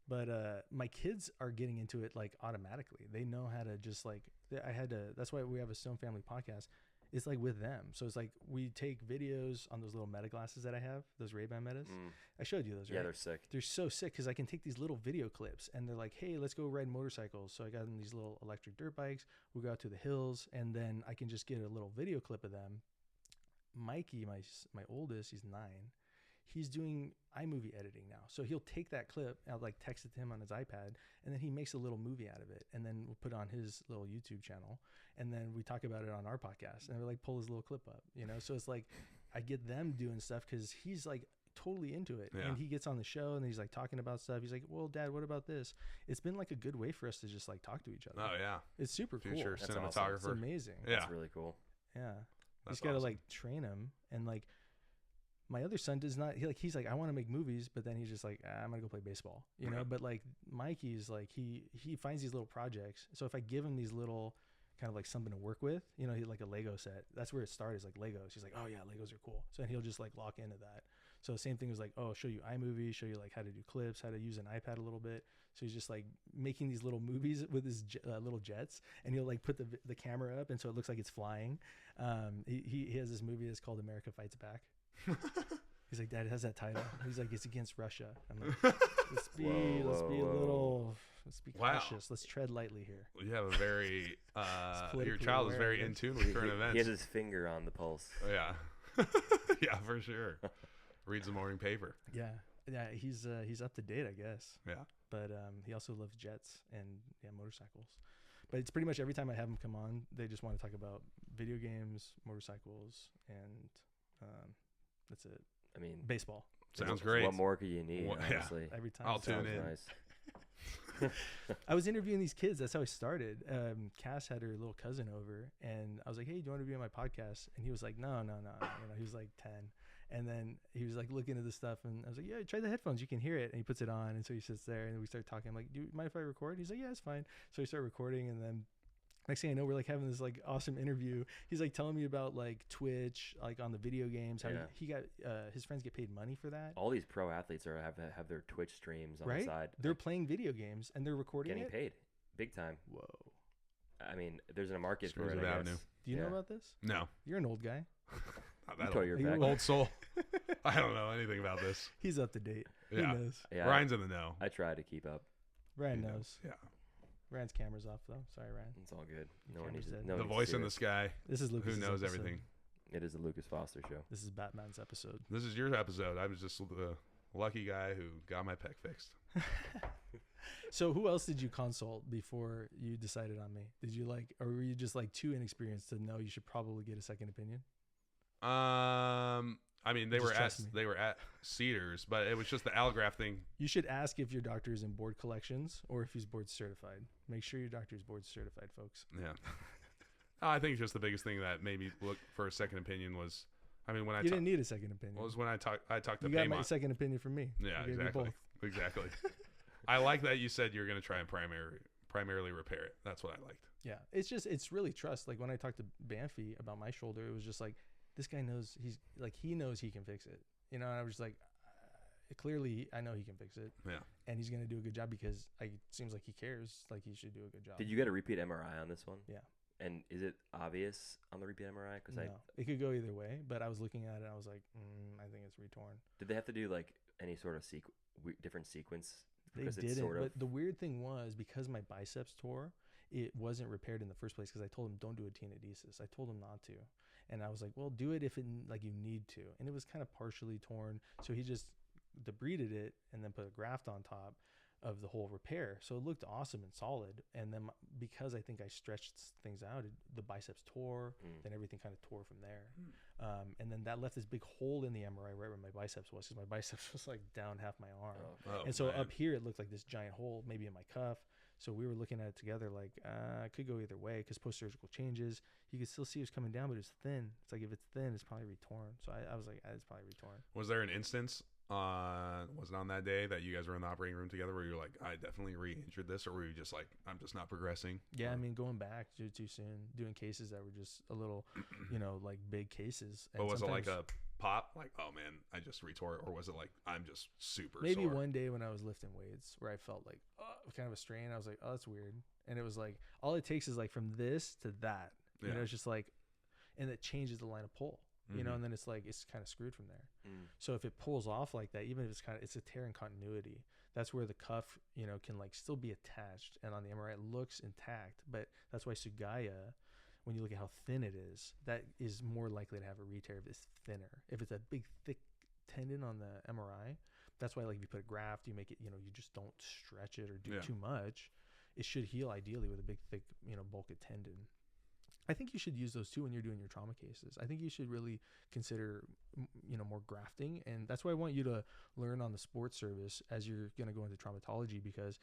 But my kids are getting into it like automatically. They know how to just like I had to. That's why we have a Stone Family podcast. It's like with them. So it's like we take videos on those little meta glasses that I have, those Ray-Ban metas. I showed you those, right? Yeah, they're sick. They're so sick because I can take these little video clips and they're like, hey, let's go ride motorcycles. So I got them these little electric dirt bikes. We'll go out to the hills and then I can just get a little video clip of them. Mikey, my oldest, he's 9. He's doing iMovie editing now. So he'll take that clip, I'll like text it to him on his iPad, and then he makes a little movie out of it. And then we'll put it on his little YouTube channel. And then we talk about it on our podcast. And we like pull his little clip up, you know? So it's like I get them doing stuff because he's like totally into it. Yeah. And he gets on the show and he's like talking about stuff. He's like, well, Dad, what about this? It's been like a good way for us to just like talk to each other. Oh, yeah. It's super cool. Future That's awesome. cinematographer. It's amazing. Yeah. That's really cool. Yeah. That's He's got to awesome. like train him. And like my other son does not, he's like, I want to make movies, but then he's just like, I'm going to go play baseball, you know? Right. But like Mikey's like, he finds these little projects. So if I give him these little kind of like something to work with, you know, he like a Lego set, that's where it started, is like Legos. He's like, oh yeah, Legos are cool. So then he'll just like lock into that. So the same thing was like, oh, show you iMovie, show you like how to do clips, how to use an iPad a little bit. So he's just like making these little movies with his little jets, and he'll like put the camera up, and so it looks like it's flying. He has this movie that's called America Fights Back. He's like, Dad, it has that title. He's like, it's against Russia. I'm like, let's be Wow. cautious. Let's tread lightly here. Well, you have a very your politically child is aware, very I in guess. tune with current events. He has his finger on the pulse. Oh, yeah. Yeah, for sure. Reads the morning paper. Yeah, he's up to date, I guess. Yeah. But he also loves jets and motorcycles. But it's pretty much every time I have him come on, they just want to talk about video games, motorcycles, and that's it. I mean, Baseball. Sounds great. What more could you need, Well, yeah. honestly? Every time. I'll tune Sounds in. nice. I was interviewing these kids. That's how I started. Cass had her little cousin over, and I was like, "Hey, do you want to be on my podcast?" And he was like, "No." You know, he was like 10, and then he was like looking at the stuff, and I was like, "Yeah, try the headphones. You can hear it." And he puts it on, and so he sits there, and we start talking. I'm like, "Do you mind if I record?" He's like, "Yeah, it's fine." So we start recording, and then next thing I know, we're like having this like awesome interview. He's like telling me about like Twitch, like on the video games. How Yeah. he got his friends get paid money for that. All these pro athletes have their Twitch streams on Right? the side. They're like, playing video games and they're recording getting it. paid big time. Whoa. I mean, there's a market for it. Exclusive I avenue. guess. Do you know Yeah. about this? No. You're an old guy. Not You that call old. your You back. will. Old soul. I don't know anything about this. He's up to date. Yeah. He knows. Yeah, Ryan's in the know. I try to keep up. Ryan You know. knows. Yeah. Ryan's camera's off though. Sorry, Ryan. It's all good. No Camera's one needs dead. it. No The one needs to voice see in the it. sky. This is Lucas. Who knows everything. It is the Lucas Foster show. This is Batman's episode. This is your episode. I was just the lucky guy who got my pec fixed. So who else did you consult before you decided on me? Did you like, or were you just like too inexperienced to know you should probably get a second opinion? I mean, they Just were trust me. at Cedars, but it was just the allograft thing. You should ask if your doctor is in board collections or if he's board certified. Make sure your doctor is board certified, folks. Yeah. I think just the biggest thing that made me look for a second opinion was I mean, when I You didn't need a second opinion. was when I talked to You got my Paymont. second opinion from me. Yeah, I gave you exactly. both. Exactly. I like that you said you're going to try and primarily repair it. That's what I liked. Yeah, it's really trust. Like when I talked to Banffy about my shoulder, it was just like, this guy knows he knows he can fix it. You know, and I was just like, clearly I know he can fix it. Yeah. And he's going to do a good job because it seems like he cares. Like he should do a good job. Did you get a repeat MRI on this one? Yeah. And is it obvious on the repeat MRI? Because No, it could go either way. But I was looking at it, and I was like, I think it's retorn. did they have to do like any sort of different sequence? They Because it's didn't. sort of- But the weird thing was, because my biceps tore, it wasn't repaired in the first place. Because I told him, don't do a tenodesis. I told him not to, and I was like, well, do it if you need to. And it was kind of partially torn, so he just debrided it and then put a graft on top of the whole repair. So it looked awesome and solid. And then because I think I stretched things out, the biceps tore, then everything kind of tore from there. And then that left this big hole in the MRI right where my biceps was, because my biceps was like down half my arm. Oh, And so man. up here, it looked like this giant hole, maybe in my cuff. So we were looking at it together like, it could go either way, because post-surgical changes, you could still see it was coming down, but it's thin. It's like, if it's thin, it's probably retorn. So I was like, it's probably retorn. Was there an instance, was it on that day that you guys were in the operating room together where you're like, I definitely re-injured this, or were you just like, I'm just not progressing? Yeah, I mean, going back too soon, doing cases that were just a little, like big cases. And But was it like sometimes- a pop? Like, oh man, I just retore, or was it like, I'm just super maybe sore? one day when I was lifting weights where I felt like kind of a strain, I was like, oh, that's weird. And it was like, all it takes is like from this to that, you know, it's just like, and it changes the line of pull, you know, and then it's like, it's kind of screwed from there. So if it pulls off like that, even if it's a tear in continuity, that's where the cuff, can like still be attached. And on the MRI, it looks intact, but that's why Sugaya, when you look at how thin it is, that is more likely to have a re-tear if it's thinner. If it's a big, thick tendon on the MRI, that's why, like, if you put a graft, you make it, you just don't stretch it or do too much. It should heal ideally with a big, thick, bulked tendon. I think you should use those too when you're doing your trauma cases. I think you should really consider, more grafting. And that's why I want you to learn on the sports service as you're going to go into traumatology, because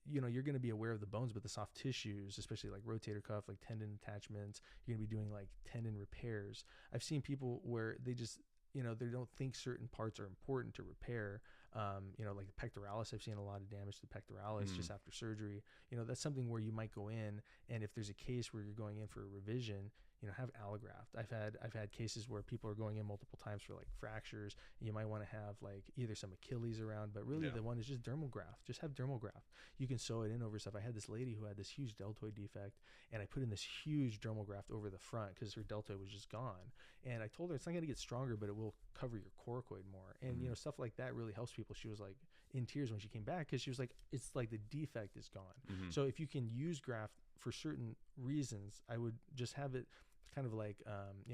you're going to be aware of the bones, but the soft tissues, especially like rotator cuff, like tendon attachments, you're going to be doing like tendon repairs. I've seen people where they just, they don't think certain parts are important to repair. Like the pectoralis, I've seen a lot of damage to the pectoralis just after surgery. That's something where you might go in, and if there's a case where you're going in for a revision, have allograft. I've had cases where people are going in multiple times for like fractures. And you might want to have like either some Achilles around, but really the one is just dermal graft. Just have dermal graft. You can sew it in over stuff. I had this lady who had this huge deltoid defect, and I put in this huge dermal graft over the front because her deltoid was just gone. And I told her it's not going to get stronger, but it will cover your coracoid more. And stuff like that really helps people. She was like in tears when she came back, because she was like, it's like the defect is gone. So if you can use graft for certain reasons, I would just have it kind of like,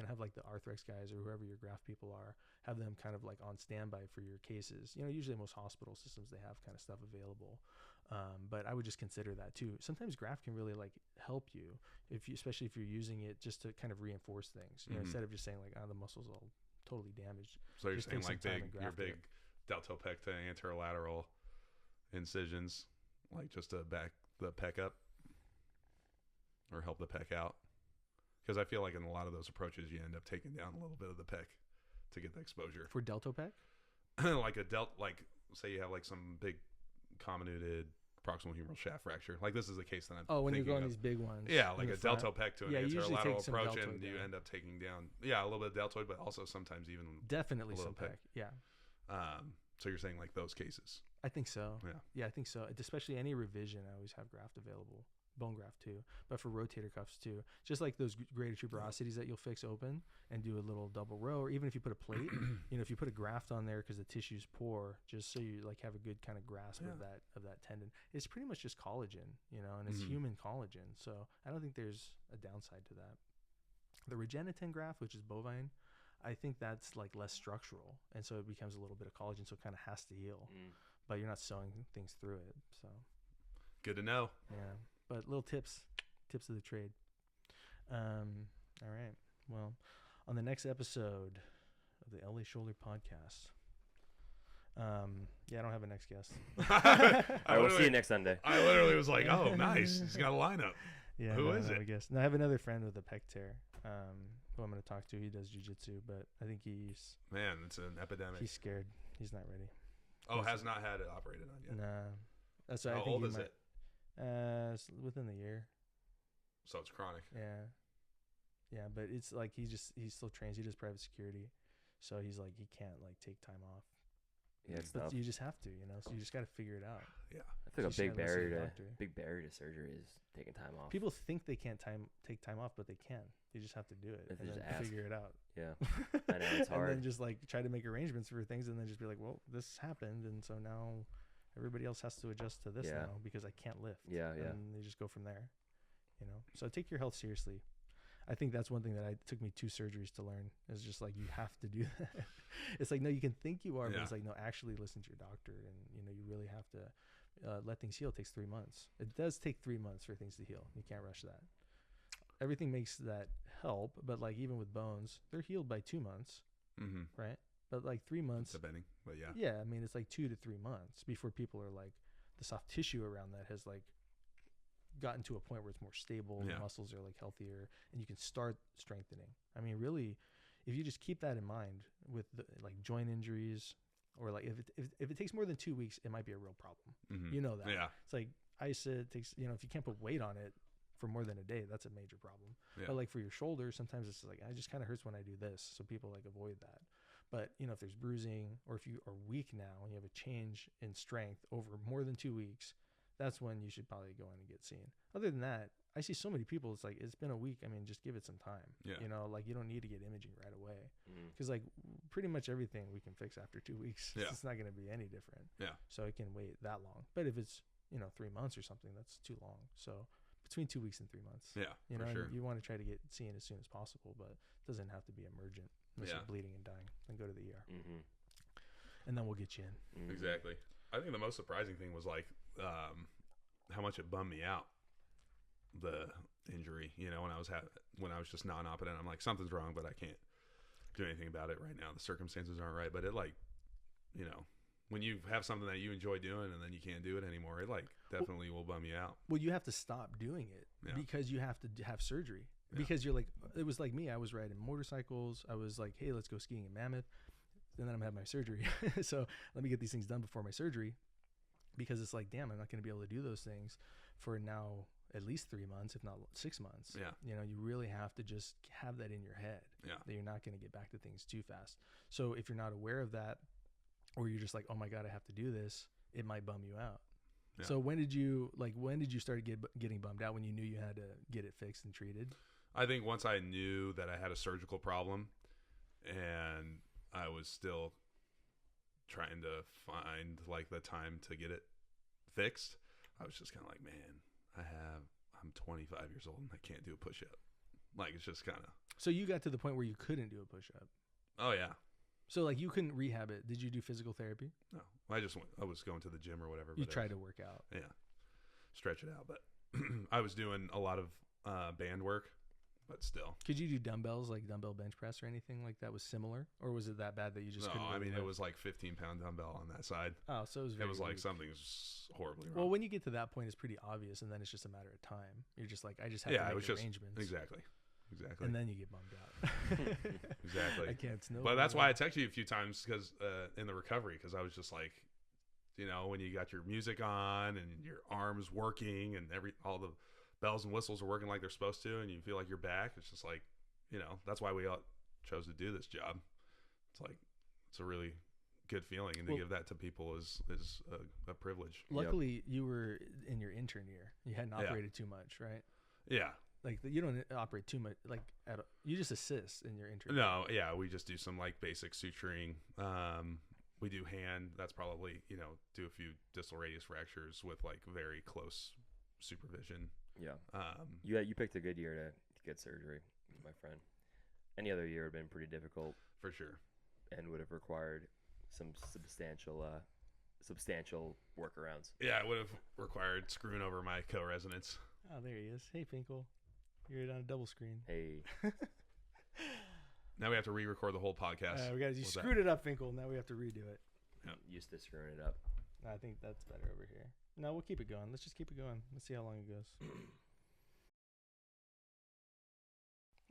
have like the Arthrex guys or whoever your graft people are, have them kind of like on standby for your cases. Usually most hospital systems, they have kind of stuff available. But I would just consider that too. Sometimes graft can really like help you, especially if you're using it just to kind of reinforce things, instead of just saying like, the muscle's all totally damaged. So you're Just saying take some like time and your graft big it. deltopec to anterolateral incisions, like just to back the pec up or help the pec out? Because I feel like in a lot of those approaches, you end up taking down a little bit of the pec to get the exposure. For deltopec? Like say you have like some big comminuted proximal humeral shaft fracture. Like this is the case that I'm when you're thinking going of. these big ones. Yeah, in like the a front. deltopec to an Yeah, you usually anterolateral take some approach, deltoid and you down. end up taking down, a little bit of deltoid, but also sometimes even Definitely a little some pec. Yeah. So you're saying like those cases? I think so. Yeah. I think so. Especially any revision, I always have graft available. Bone graft too, but for rotator cuffs too. Just like those greater tuberosities that you'll fix open and do a little double row, or even if you put a plate, if you put a graft on there because the tissue's poor, just so you like have a good kind of grasp of that tendon. It's pretty much just collagen, and it's human collagen. So I don't think there's a downside to that. The Regeniten graft, which is bovine, I think that's like less structural, and so it becomes a little bit of collagen, so it kind of has to heal, but you're not sewing things through it. So good to know. Yeah. But little tips of the trade. All right. Well, on the next episode of the LA Shoulder Podcast, I don't have a next guest. I will see you next Sunday. I literally was like, oh, nice. He's got a lineup. Yeah. Who is it? I guess. No, I have another friend with a pec tear, who I'm going to talk to. He does jiu-jitsu, but I think Man, it's an epidemic. he's scared. He's not ready. Oh, has not had it operated on yet. Nah. That's why How I think old he is might, it? It's within the year. So it's chronic. Yeah, but it's like he still trains. He does private security, so he's like he can't like take time off. Yeah, it's But tough. you just have to, so you just got to figure it out. Yeah. I feel like You a should listen to the doctor. big barrier to surgery is taking time off. People think they can't take time off, but they can. You just have to do it If and they then just ask. figure it out. Yeah, I know it's hard. And then just like try to make arrangements for things, and then just be like, well, this happened, and so now everybody else has to adjust to this Yeah. now because I can't lift. Yeah. And you just go from there. So take your health seriously. I think that's one thing that took me 2 surgeries to learn is just like, you have to do that. It's like, no, you can think you are, but it's like, no, actually listen to your doctor. And, you really have to let things heal. It takes 3 months. It does take 3 months for things to heal. You can't rush that. Everything makes that help. But like, even with bones, they're healed by 2 months, right? But like 3 months. Depending, but yeah. Yeah. I mean, it's like 2 to 3 months before people are like, the soft tissue around that has like gotten to a point where it's more stable, the muscles are like healthier, and you can start strengthening. I mean, really, if you just keep that in mind with like joint injuries, or like if it takes more than 2 weeks, it might be a real problem. You know that. Yeah. It's like it takes, if you can't put weight on it for more than a day, that's a major problem. Yeah. But like for your shoulder, sometimes it's like, it just kind of hurts when I do this. So people like avoid that. But if there's bruising, or if you are weak now and you have a change in strength over more than 2 weeks, that's when you should probably go in and get seen. Other than that, I see so many people, it's like, it's been a week. I mean, just give it some time. Yeah. Like you don't need to get imaging right away. Because like pretty much everything we can fix after 2 weeks. Yeah. It's not going to be any different. Yeah. So it can wait that long. But if it's, 3 months or something, that's too long. So between 2 weeks and 3 months. Yeah, for sure. You want to try to get seen as soon as possible, but it doesn't have to be emergent unless you're bleeding and dying. Then go to the ER. And then we'll get you in. Exactly. I think the most surprising thing was like how much it bummed me out, the injury. When I was just non-op, and I'm like, something's wrong, but I can't do anything about it right now. The circumstances aren't right. But it like, when you have something that you enjoy doing and then you can't do it anymore, it like definitely will bum you out. Well, you have to stop doing it because you have to have surgery. Because you're like, it was like me. I was riding motorcycles. I was like, hey, let's go skiing in Mammoth. And then I'm having my surgery. So let me get these things done before my surgery, because it's like, damn, I'm not going to be able to do those things for now at least 3 months, if not 6 months. Yeah. You really have to just have that in your head that you're not going to get back to things too fast. So if you're not aware of that, or you're just like, oh my God, I have to do this, it might bum you out. Yeah. So when did you start getting bummed out, when you knew you had to get it fixed and treated? I think once I knew that I had a surgical problem and I was still trying to find like the time to get it fixed, I was just kind of like, man, I'm 25 years old and I can't do a push-up. Like, it's just kind of. So you got to the point where you couldn't do a push-up? Oh yeah. So like you couldn't rehab it. Did you do physical therapy? No, I was going to the gym or whatever. You tried to work out. Yeah. Stretch it out. But I was doing a lot of band work, but still. Could you do dumbbells, like dumbbell bench press or anything like that was similar? Or was it that bad that you just couldn't? No, I mean, it was like 15-pound dumbbell on that side. Oh, so it was like something's horribly wrong. Well, when you get to that point, it's pretty obvious, and then it's just a matter of time. You're just like, I just have to make arrangements. Exactly. And then you get bummed out. Exactly. I can't snowboard. But that's why I texted you a few times, because in the recovery, because I was just like, when you got your music on and your arms working and all the bells and whistles are working like they're supposed to, and you feel like you're back, it's just like, that's why we all chose to do this job. It's like, it's a really good feeling, and to give that to people is a privilege. Luckily, you were in your intern year. You hadn't operated too much, right? Yeah. Like you don't operate too much. Like you just assist in your intern. No, yeah, we just do some like basic suturing. We do hand. That's probably do a few distal radius fractures with like very close supervision. Yeah. You picked a good year to get surgery, my friend. Any other year would have been pretty difficult for sure, and would have required some substantial workarounds. Yeah, it would have required screwing over my co-residents. Oh, there he is. Hey, Finkel. You're on a double screen. Hey. Now we have to re-record the whole podcast. You screwed it up, Finkel. Now we have to redo it. Yep. Used to screwing it up. I think that's better over here. No, we'll keep it going. Let's just keep it going. Let's see how long it goes.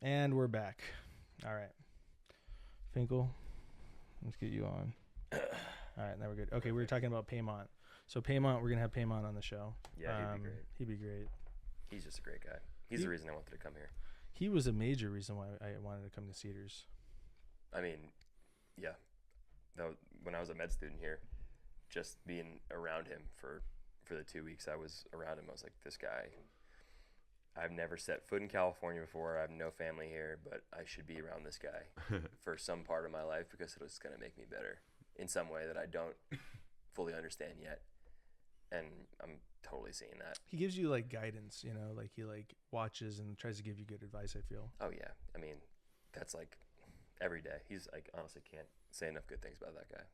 And we're back. All right. Finkel, let's get you on. All right, now we're good. Okay, we were talking about Paymont. So Paymont, we're going to have Paymont on the show. Yeah, he'd be great. He'd be great. He's just a great guy. He's the reason I wanted to come here. He was a major reason why I wanted to come to Cedars. I mean, yeah. When I was a med student here, just being around him for the 2 weeks I was around him, I was like, this guy, I've never set foot in California before. I have no family here, but I should be around this guy for some part of my life because it's going to make me better in some way that I don't fully understand yet. And I'm totally seeing that. He gives you like guidance, you know, like he like watches and tries to give you good advice, I feel. Oh yeah. I mean, that's like every day. He's like, honestly can't say enough good things about that guy.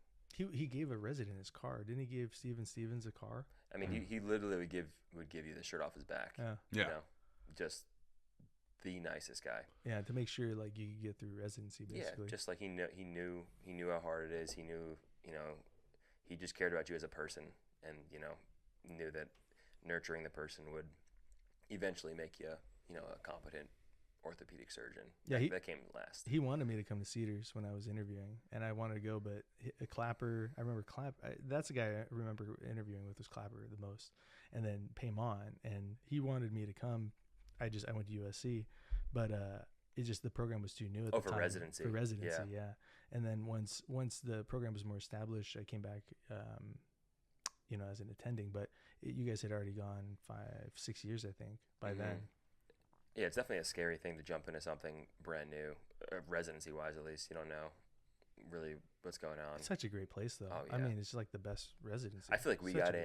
He gave a resident his car. Didn't he give Steven Stevens a car? I mean, he literally would give you the shirt off his back. Yeah. You know, just the nicest guy. Yeah, to make sure like you could get through residency basically. Yeah, just like he knew how hard it is. He knew, you know, he just cared about you as a person, and you know, knew that nurturing the person would eventually make you, you know, a competent orthopedic surgeon. Yeah, that came last. He wanted me to come to Cedars when I was interviewing, and I wanted to go, but Clapper, I remember that's the guy I remember interviewing with was Clapper the most, and then Paymont, and he wanted me to come. I went to USC, but it just the program was too new at the time. For residency. For residency, yeah. And then once the program was more established, I came back, you know, as an attending. But you guys had already gone 5-6 years, I think, by then. Yeah, it's definitely a scary thing to jump into something brand new, residency-wise at least. You don't know really what's going on. It's such a great place, though. Oh, yeah. I mean, it's like the best residency. I feel like we got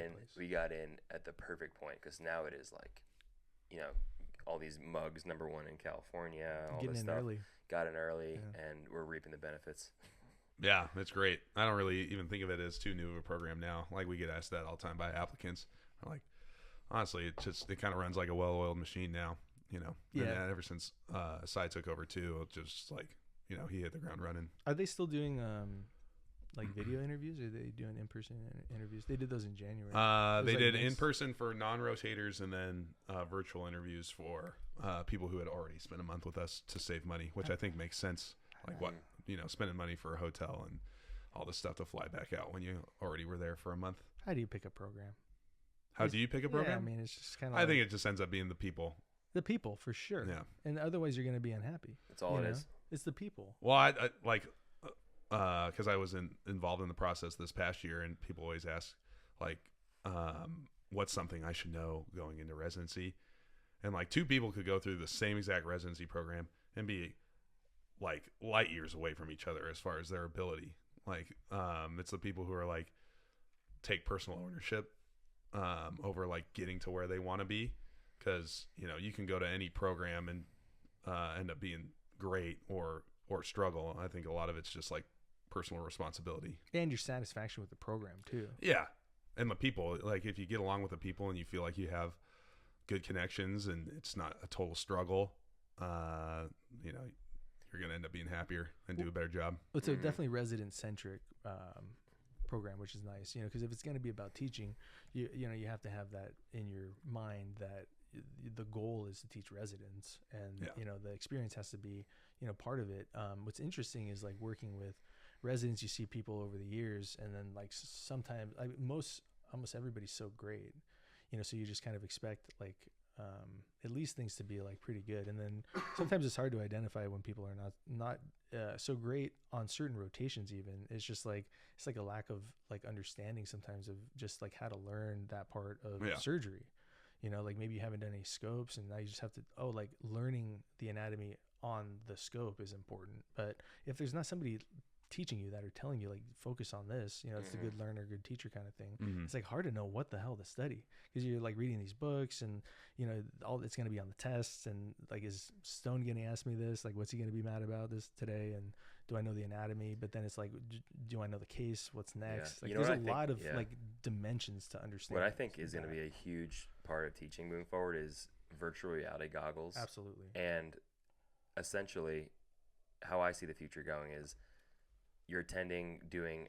in at the perfect point because now it is like, you know, all these mugs, number one in California, all Getting this in stuff. early. Got in early, and we're reaping the benefits. Yeah, it's great. I don't really even think of it as too new of a program now. Like we get asked that all the time by applicants. I'm like, honestly, it kind of runs like a well-oiled machine now. You know, yeah. And ever since Cy took over too, it's just like, you know, he hit the ground running. Are they still doing like video interviews, or are they doing in-person interviews? They did those in January. They like did in-person for non-rotators, and then virtual interviews for people who had already spent a month with us to save money, which I think makes sense. Like what, you know, spending money for a hotel and all this stuff to fly back out when you already were there for a month. How do you pick a program? How do you pick a program? Yeah, I mean, it's just kind of. I think it just ends up being the people. The people, for sure. Yeah. And otherwise, you're going to be unhappy. That's all it is. It's the people. Well, I like, because I was involved in the process this past year, and people always ask, like, what's something I should know going into residency? And like 2 people could go through the same exact residency program and be like light years away from each other as far as their ability. Like, it's the people who are like take personal ownership over like getting to where they want to be. Because, you know, you can go to any program and end up being great or struggle. I think a lot of it's just like personal responsibility. And your satisfaction with the program, too. Yeah. And the people, like if you get along with the people and you feel like you have good connections and it's not a total struggle, you know, you're going to end up being happier and do a better job. It's a definitely resident-centric program, which is nice, you know, because if it's going to be about teaching, you know, you have to have that in your mind that the goal is to teach residents, and you know, the experience has to be, you know, part of it. What's interesting is like working with residents, you see people over the years, and then like sometimes almost everybody's so great, you know, so you just kind of expect like at least things to be like pretty good, and then sometimes it's hard to identify when people are not so great on certain rotations. Even it's just like it's like a lack of like understanding sometimes of just like how to learn that part of surgery. You know, like maybe you haven't done any scopes, and now you just have to like learning the anatomy on the scope is important. But if there's not somebody teaching you that or telling you like focus on this, you know, it's the good learner, good teacher kind of thing. It's like hard to know what the hell to study because you're like reading these books, and you know, all it's going to be on the tests, and like, is Stone going to ask me this? Like, what's he going to be mad about this today? And do I know the anatomy? But then it's like, do I know the case? What's next? Like, there's a lot of like dimensions to understand. What I think is going to be a huge part of teaching moving forward is virtual reality goggles. Absolutely. And essentially, how I see the future going is you're attending, doing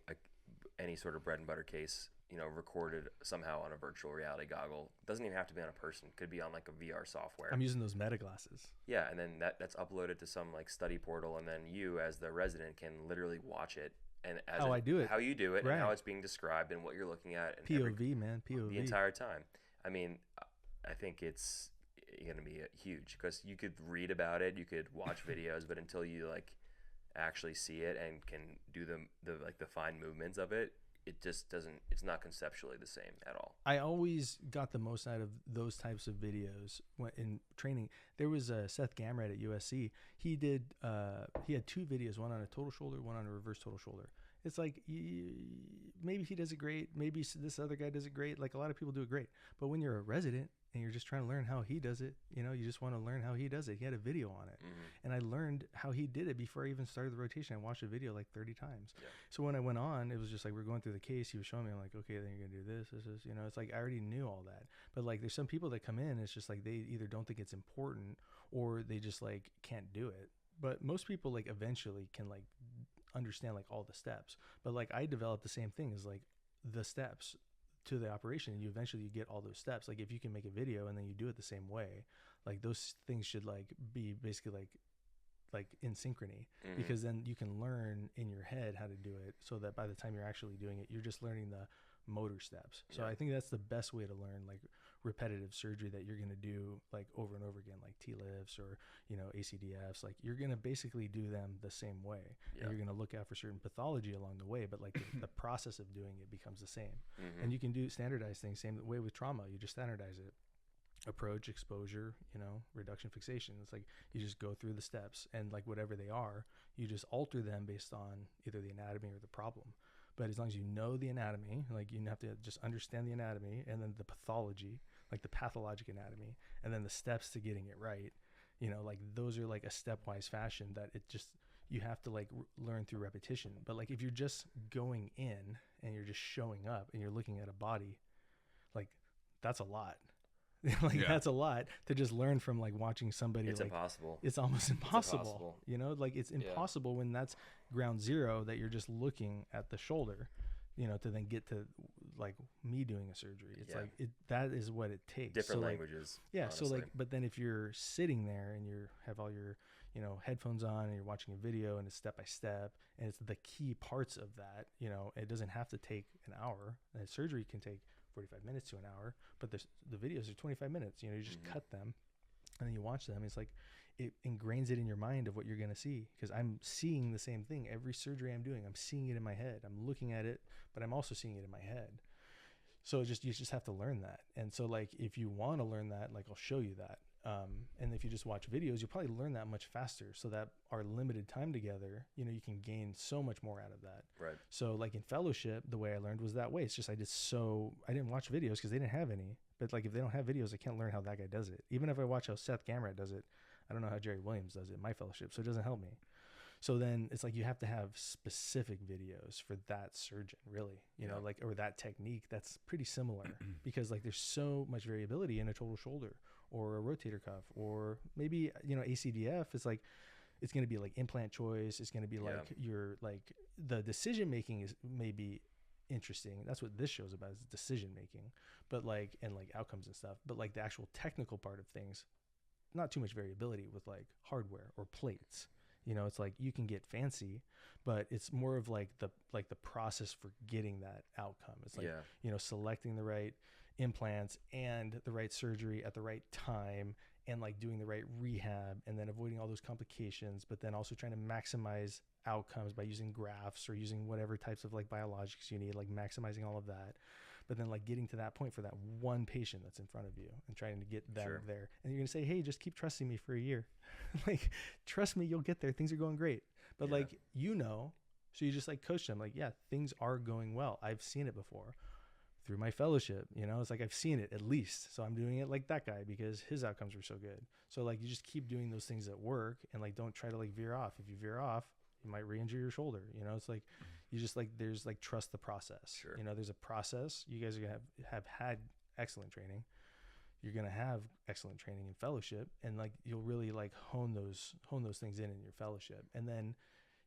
any sort of bread and butter case recorded somehow on a virtual reality goggle. It doesn't even have to be on a person. It could be on like a VR software. I'm using those Meta glasses. Yeah, and then that's uploaded to some like study portal, and then you as the resident can literally watch it and How I do it. how you do it, Right. and how it's being described, and what you're looking at, and POV, man, POV. the entire time. I mean, I think it's going to be huge because you could read about it, you could watch videos, but until you like actually see it and can do the fine movements of it, it just doesn't. It's not conceptually the same at all. I always got the most out of those types of videos in training. There was Seth Gamrat at USC. He had 2 videos, one on a total shoulder, one on a reverse total shoulder. It's like maybe he does it great, maybe this other guy does it great. Like a lot of people do it great, but when you're a resident and you're just trying to learn how he does it, you just want to learn how he does it. He had a video on it, and I learned how he did it before I even started the rotation. I watched the video like 30 times. Yeah. So when I went on, it was just like we're going through the case. He was showing me, I'm like, okay, then you're gonna do this. It's like I already knew all that. But like there's some people that come in, it's just like they either don't think it's important or they just like can't do it. But most people like eventually can like understand like all the steps. But like I developed the same thing as like the steps to the operation, and you eventually get all those steps. Like if you can make a video and then you do it the same way, like those things should like be basically like in synchrony, because then you can learn in your head how to do it, so that by the time you're actually doing it, you're just learning the motor steps. So I think that's the best way to learn like repetitive surgery that you're going to do like over and over again, like T-lifts or ACDFs. Like you're going to basically do them the same way, and you're going to look out for certain pathology along the way, but like the process of doing it becomes the same. And you can do standardized things same way with trauma. You just standardize it: approach, exposure, reduction, fixation. It's like you just go through the steps, and like whatever they are, you just alter them based on either the anatomy or the problem. But as long as you know the anatomy, like you have to just understand the anatomy, and then the pathology, like the pathologic anatomy, and then the steps to getting it right, like those are like a stepwise fashion that it just, you have to like learn through repetition. But like if you're just going in and you're just showing up and you're looking at a body, like that's a lot. That's a lot to just learn from like watching somebody. It's like, impossible. It's almost impossible. Like it's impossible when that's ground zero, that you're just looking at the shoulder, to then get to like me doing a surgery. It's like that is what it takes. Different languages. Honestly. So like, but then if you're sitting there and you have all your headphones on and you're watching a video and it's step by step, and it's the key parts of that, it doesn't have to take an hour. And surgery can take 45 minutes to an hour, but the videos are 25 minutes. You just cut them and then you watch them. It's like it ingrains it in your mind of what you're going to see, because I'm seeing the same thing every surgery I'm doing. I'm seeing it in my head. I'm looking at it, but I'm also seeing it in my head. So you just have to learn that. And so like if you want to learn that, like I'll show you that. And if you just watch videos, you'll probably learn that much faster, so that our limited time together, you can gain so much more out of that. Right. So like in fellowship, the way I learned was that way. It's just I didn't watch videos because they didn't have any. But like if they don't have videos, I can't learn how that guy does it. Even if I watch how Seth Gamrat does it, I don't know how Jerry Williams does it in my fellowship, so it doesn't help me. So then it's like you have to have specific videos for that surgeon, really, like, or that technique that's pretty similar, because like there's so much variability in a total shoulder or a rotator cuff, or maybe, ACDF is like, it's going to be like implant choice. It's going to be like your, like the decision making is maybe interesting. That's what this show's about, is decision making, but like, and like outcomes and stuff, but like the actual technical part of things, not too much variability with like hardware or plates. It's like you can get fancy, but it's more of like the process for getting that outcome. It's like, selecting the right implants and the right surgery at the right time, and like doing the right rehab, and then avoiding all those complications, but then also trying to maximize outcomes by using grafts or using whatever types of like biologics you need, like maximizing all of that. But then like getting to that point for that one patient that's in front of you and trying to get them there. And you're going to say, hey, just keep trusting me for a year. Like, trust me, you'll get there. Things are going great. But like, so you just like coach them. Like, yeah, things are going well. I've seen it before through my fellowship. It's like I've seen it at least. So I'm doing it like that guy because his outcomes were so good. So like you just keep doing those things that work, and like don't try to like veer off. If you veer off, you might re-injure your shoulder. It's like you just like, there's like, trust the process. There's a process. You guys are gonna have had excellent training. You're gonna have excellent training in fellowship, and like you'll really like hone those things in your fellowship, and then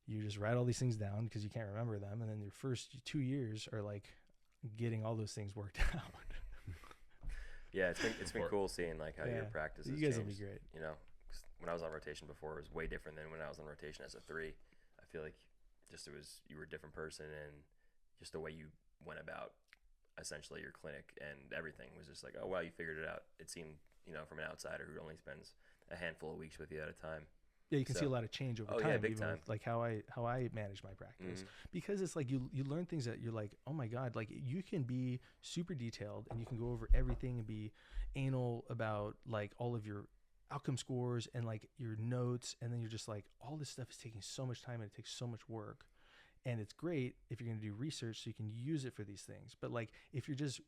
you just write all these things down because you can't remember them, and then your first 2 years are like getting all those things worked out. Yeah, it's been cool seeing like how your practice has You guys changed. will be great. 'Cause when I was on rotation before, it was way different than when I was on rotation as a 3. I feel like you were a different person, and just the way you went about essentially your clinic and everything was just like, oh wow, you figured it out. It seemed, from an outsider who only spends a handful of weeks with you at a time. Yeah, you can see a lot of change over time. Yeah, big time. With, like how I manage my practice, because it's like you learn things that you're like, oh my god, like you can be super detailed and you can go over everything and be anal about like all of your outcome scores and like your notes, and then you're just like, all this stuff is taking so much time and it takes so much work. And it's great if you're going to do research so you can use it for these things. But like if you're just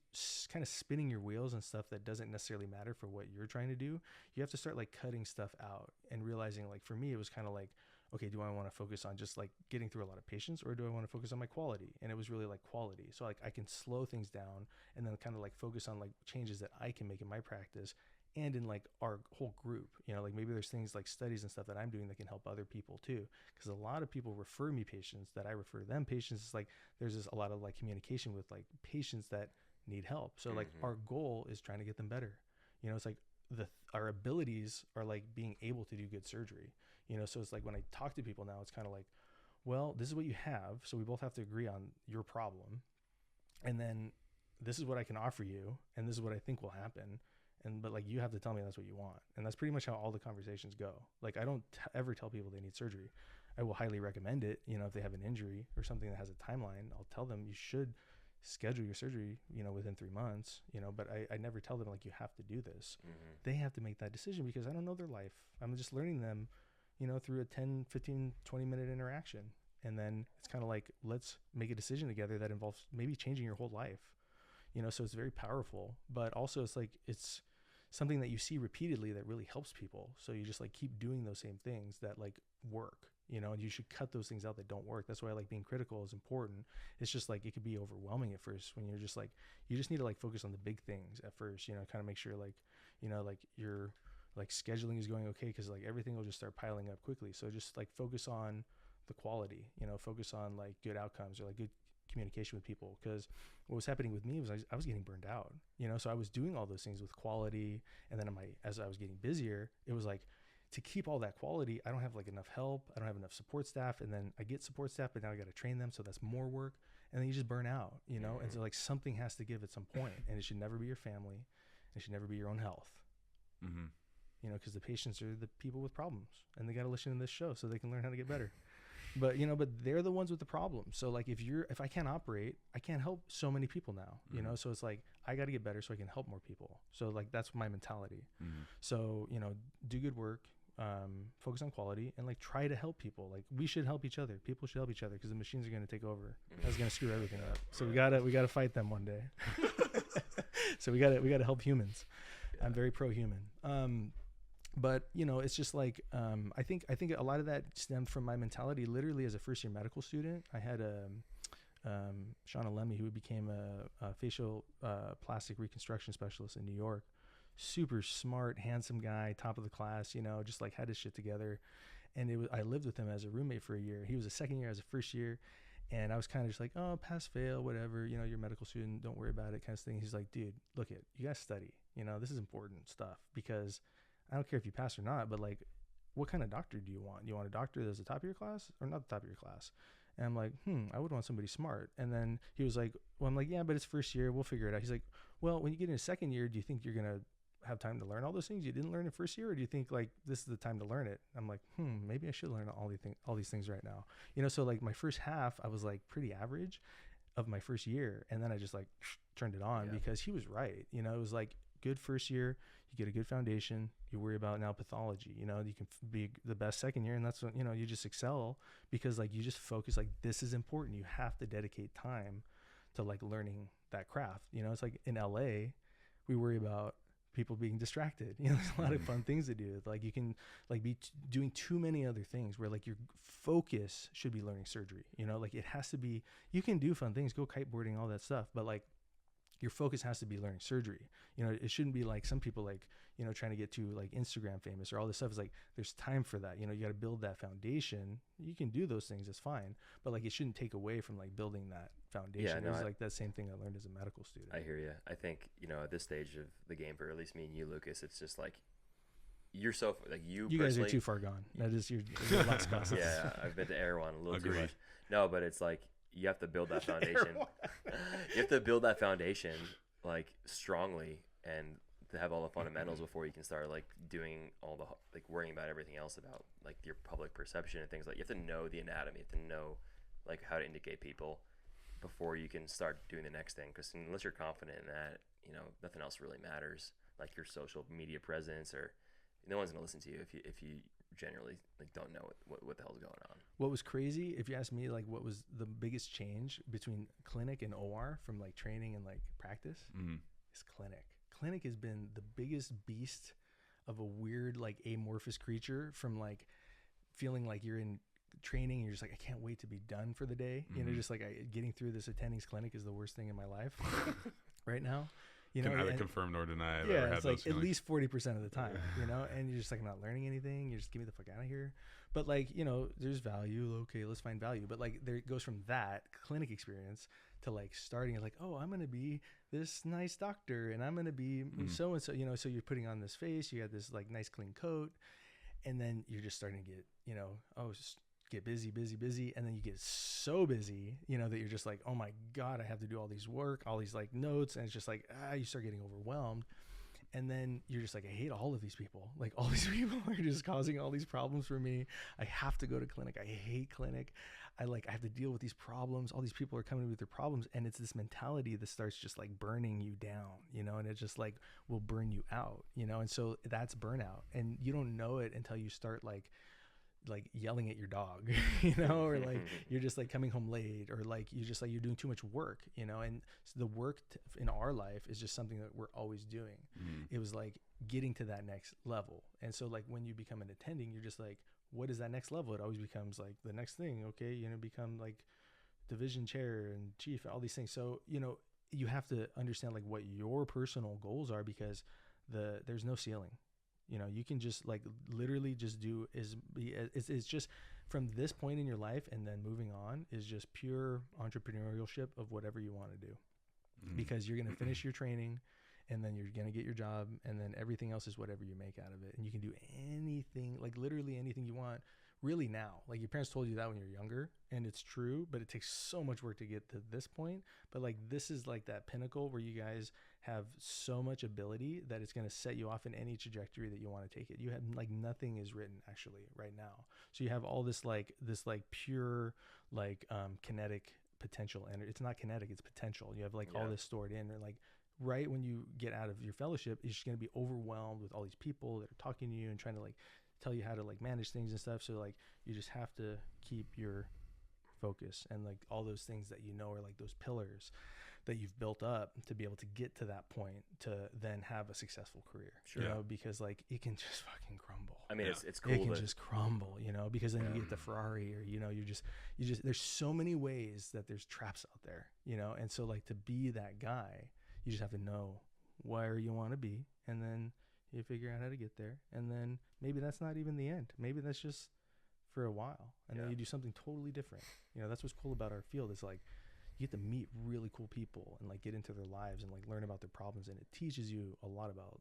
kind of spinning your wheels and stuff that doesn't necessarily matter for what you're trying to do, you have to start like cutting stuff out and realizing, like for me, it was kind of like, okay, do I want to focus on just like getting through a lot of patients, or do I want to focus on my quality? And it was really like quality. So like I can slow things down and then kind of like focus on like changes that I can make in my practice and in like our whole group, like maybe there's things like studies and stuff that I'm doing that can help other people too. Because a lot of people refer me patients that I refer them patients. It's like there's just a lot of like communication with like patients that need help. So like our goal is trying to get them better. It's like our abilities are like being able to do good surgery. So it's like when I talk to people now, it's kind of like, well, this is what you have, so we both have to agree on your problem, and then this is what I can offer you, and this is what I think will happen. But like you have to tell me that's what you want. And that's pretty much how all the conversations go. Like I don't ever tell people they need surgery. I will highly recommend it. If they have an injury or something that has a timeline, I'll tell them you should schedule your surgery, within 3 months, but I never tell them like you have to do this. They have to make that decision because I don't know their life. I'm just learning them, through a 10, 15, 20 minute interaction. And then it's kind of like, let's make a decision together that involves maybe changing your whole life. So it's very powerful, but also it's like, it's something that you see repeatedly that really helps people. So you just like keep doing those same things that like work, and you should cut those things out that don't work. That's why like being critical is important. It's just like, it could be overwhelming at first when you're just like, you just need to like focus on the big things at first, kind of make sure like, like your like scheduling is going okay. Cause like everything will just start piling up quickly. So just like focus on the quality, focus on like good outcomes or like good communication with people. Because what was happening with me was I was getting burned out, so I was doing all those things with quality, and then as I was getting busier, it was like, to keep all that quality, I don't have like enough help, I don't have enough support staff, and then I get support staff, but now I got to train them, so that's more work, and then you just burn out, and so like something has to give at some point, and it should never be your family, it should never be your own health, because the patients are the people with problems, and they got to listen to this show so they can learn how to get better. But they're the ones with the problem. So like if I can't operate, I can't help so many people now, so it's like I got to get better so I can help more people. So like that's my mentality. So do good work, focus on quality, and like try to help people. Like we should help each other. People should help each other because the machines are going to take over. That's going to screw everything up. So we gotta fight them one day. So we gotta help humans. Yeah. I'm very pro-human. But it's just like I think a lot of that stemmed from my mentality. Literally, as a first-year medical student, I had Sean Alemi, who became a facial plastic reconstruction specialist in New York. Super smart, handsome guy, top of the class. Just like had his shit together. And I lived with him as a roommate for a year. He was a second year as a first year, and I was kind of just like, oh, pass, fail, whatever. You're a medical student, don't worry about it, kind of thing. He's like, dude, look it, you guys study. This is important stuff because I don't care if you pass or not, but like, what kind of doctor do you want? You want a doctor that's the top of your class or not the top of your class? And I'm like, I would want somebody smart. And then he was like, well, I'm like, yeah, but it's first year. We'll figure it out. He's like, well, when you get into second year, do you think you're going to have time to learn all those things you didn't learn in first year? Or do you think like this is the time to learn it? I'm like, maybe I should learn all these things right now. So like my first half, I was like pretty average of my first year. And then I just like turned it on because he was right. It was like good first year. You get a good foundation. You worry about now pathology. You can be the best second year, and that's when you just excel because like you just focus like this is important. You have to dedicate time to like learning that craft. It's like in LA, we worry about people being distracted. There's a lot of fun things to do. Like you can like be doing too many other things where like your focus should be learning surgery. Like it has to be. You can do fun things, go kiteboarding, all that stuff, but like your focus has to be learning surgery. It shouldn't be like some people like, trying to get to like Instagram famous or all this stuff. Is like, there's time for that. You got to build that foundation. You can do those things, it's fine, but like it shouldn't take away from like building that foundation. It was like that same thing I learned as a medical student. I hear you. I think, at this stage of the game, for at least me and you, Lucas, it's just like, you're so like you guys are too far gone. That is your lost causes. Yeah, I've been to Erewhon a little too much. No, but it's like you have to build that foundation. You have to build that foundation like strongly and to have all the fundamentals before you can start like doing all the like worrying about everything else about like your public perception and things like. You have to know the anatomy. You have to know like how to indicate people before you can start doing the next thing. Because unless you're confident in that, nothing else really matters. Like your social media presence or no one's gonna listen to you if you generally like don't know what the hell's going on. What was crazy, if you ask me, like what was the biggest change between clinic and OR from like training and like practice, is clinic. Clinic has been the biggest beast of a weird like amorphous creature from like feeling like you're in training and you're just like, I can't wait to be done for the day. Just like getting through this attendings clinic is the worst thing in my life right now. Can neither confirm nor deny. I've yeah, ever had it's like those at least 40% of the time, and you're just like, I'm not learning anything. You're just get me the fuck out of here. But like, there's value. Okay, let's find value. But like, there it goes from that clinic experience to like starting like, oh, I'm gonna be this nice doctor, and I'm gonna be so and so. So you're putting on this face. You got this like nice clean coat, and then you're just starting to get, just get busy, and then you get so busy, that you're just like, oh my God, I have to do all these work, all these like notes, and it's just like, you start getting overwhelmed, and then you're just like, I hate all of these people. Like all these people are just causing all these problems for me. I have to go to clinic. I hate clinic. I have to deal with these problems. All these people are coming with their problems, and it's this mentality that starts just like burning you down, and it just like will burn you out, and so that's burnout, and you don't know it until you start like yelling at your dog, or like you're just like coming home late, or like you just like you're doing too much work, and so the work in our life is just something that we're always doing. It was like getting to that next level. And so like when you become an attending, you're just like, what is that next level? It always becomes like the next thing. Okay. Become like division chair and chief, all these things. So, you have to understand like what your personal goals are, because there's no ceiling. You can just like literally just do it's just from this point in your life, and then moving on is just pure entrepreneurship of whatever you want to do, because you're going to finish your training, and then you're going to get your job, and then everything else is whatever you make out of it. And you can do anything, like literally anything you want really now. Like your parents told you that when you're younger, and it's true, but it takes so much work to get to this point. But like this is like that pinnacle where you guys have so much ability that it's going to set you off in any trajectory that you want to take it. You have like nothing is written actually right now. So you have all this like pure like kinetic potential, and it's not kinetic, it's potential. You have like all this stored in, and like right when you get out of your fellowship, you're just going to be overwhelmed with all these people that are talking to you and trying to like tell you how to like manage things and stuff. So like you just have to keep your focus, and like all those things that are like those pillars that you've built up to be able to get to that point to then have a successful career. Sure. Because like it can just fucking crumble. I mean, it's cool. It can just crumble, because then you get the Ferrari, or you just there's so many ways that there's traps out there, and so like to be that guy, you just have to know where you want to be, and then you figure out how to get there, and then maybe that's not even the end. Maybe that's just for a while, and then you do something totally different. That's what's cool about our field, is like you get to meet really cool people and like get into their lives and like learn about their problems, and it teaches you a lot about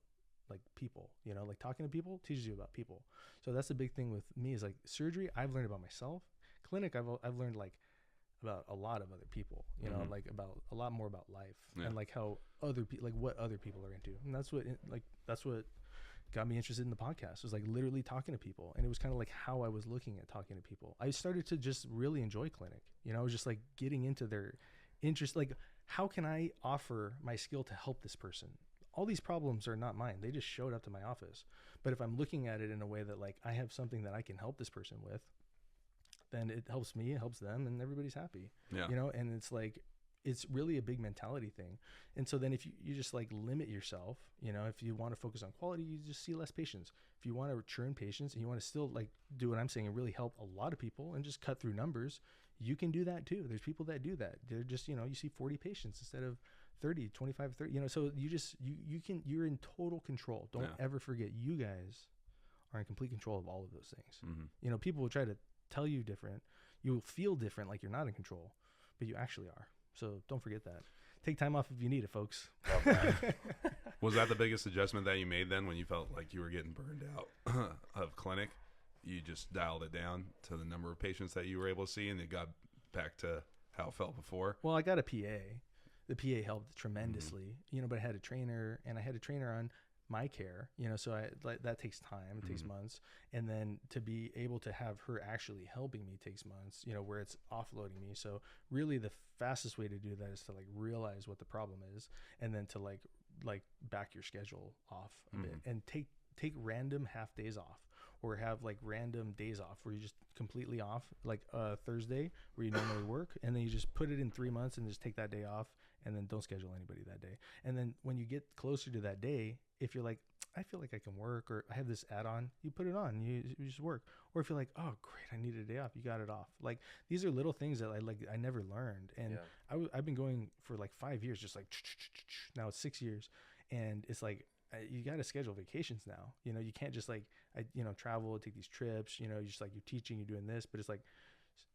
like people, like talking to people teaches you about people. So that's the big thing with me, is like surgery, I've learned about myself. Clinic, I've learned like about a lot of other people, like about a lot more about life, and like how other people, like what other people are into. And that's what got me interested in the podcast. It was like literally talking to people, and it was kind of like how I was looking at talking to people. I started to just really enjoy clinic. I was just like getting into their interest. Like, how can I offer my skill to help this person? All these problems are not mine. They just showed up to my office. But if I'm looking at it in a way that like I have something that I can help this person with, then it helps me, it helps them, and everybody's happy. And it's like, it's really a big mentality thing. And so then if you just like limit yourself, if you want to focus on quality, you just see less patients. If you want to churn patients and you want to still like do what I'm saying and really help a lot of people and just cut through numbers, you can do that too. There's people that do that. They're just, you see 40 patients instead of 30, 25, 30, so you're in total control. Don't ever forget, you guys are in complete control of all of those things. Mm-hmm. People will try to tell you different. You will feel different, like you're not in control, but you actually are. So don't forget that. Take time off if you need it, folks. Was that the biggest adjustment that you made then when you felt like you were getting burned out of clinic? You just dialed it down to the number of patients that you were able to see, and it got back to how it felt before? Well, I got a PA. The PA helped tremendously, but I had a trainer, and I had a trainer on my care, so that takes time. It takes months. And then to be able to have her actually helping me takes months, where it's offloading me. So really the fastest way to do that is to like realize what the problem is, and then to like back your schedule off a bit, and take random half days off, or have like random days off where you just completely off, like Thursday where you normally work, and then you just put it in 3 months and just take that day off, and then don't schedule anybody that day. And then when you get closer to that day, if you're like, I feel like I can work, or I have this add-on, you put it on, you just work. Or if you're like, oh great, I need a day off, you got it off. Like, these are little things that I never learned. And I've been going for like 5 years, just like, now it's 6 years. And it's like, you got to schedule vacations now. You can't just like, travel, take these trips, you just like you're teaching, you're doing this, but it's like,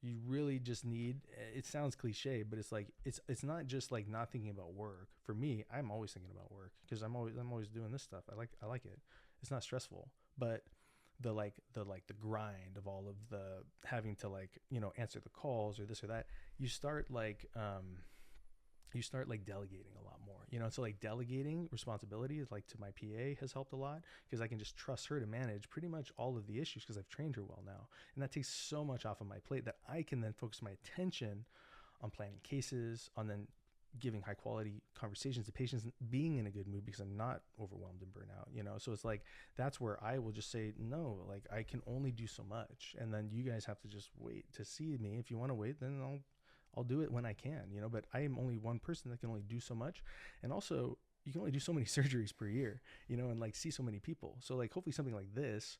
you really just need, it sounds cliche, but it's like, it's not just like not thinking about work. For me, I'm always thinking about work, because I'm always doing this stuff. I like it. It's not stressful, but the grind of all of the having to like, answer the calls or this or that, you start delegating a lot more, so like delegating responsibility is like to my PA has helped a lot, because I can just trust her to manage pretty much all of the issues, because I've trained her well now. And that takes so much off of my plate that I can then focus my attention on planning cases, on then giving high quality conversations to patients, being in a good mood, because I'm not overwhelmed and burnout, so it's like, that's where I will just say, no, like I can only do so much. And then you guys have to just wait to see me. If you want to wait, then I'll do it when I can, but I am only one person that can only do so much. And also, you can only do so many surgeries per year, and like see so many people. So like, hopefully something like this,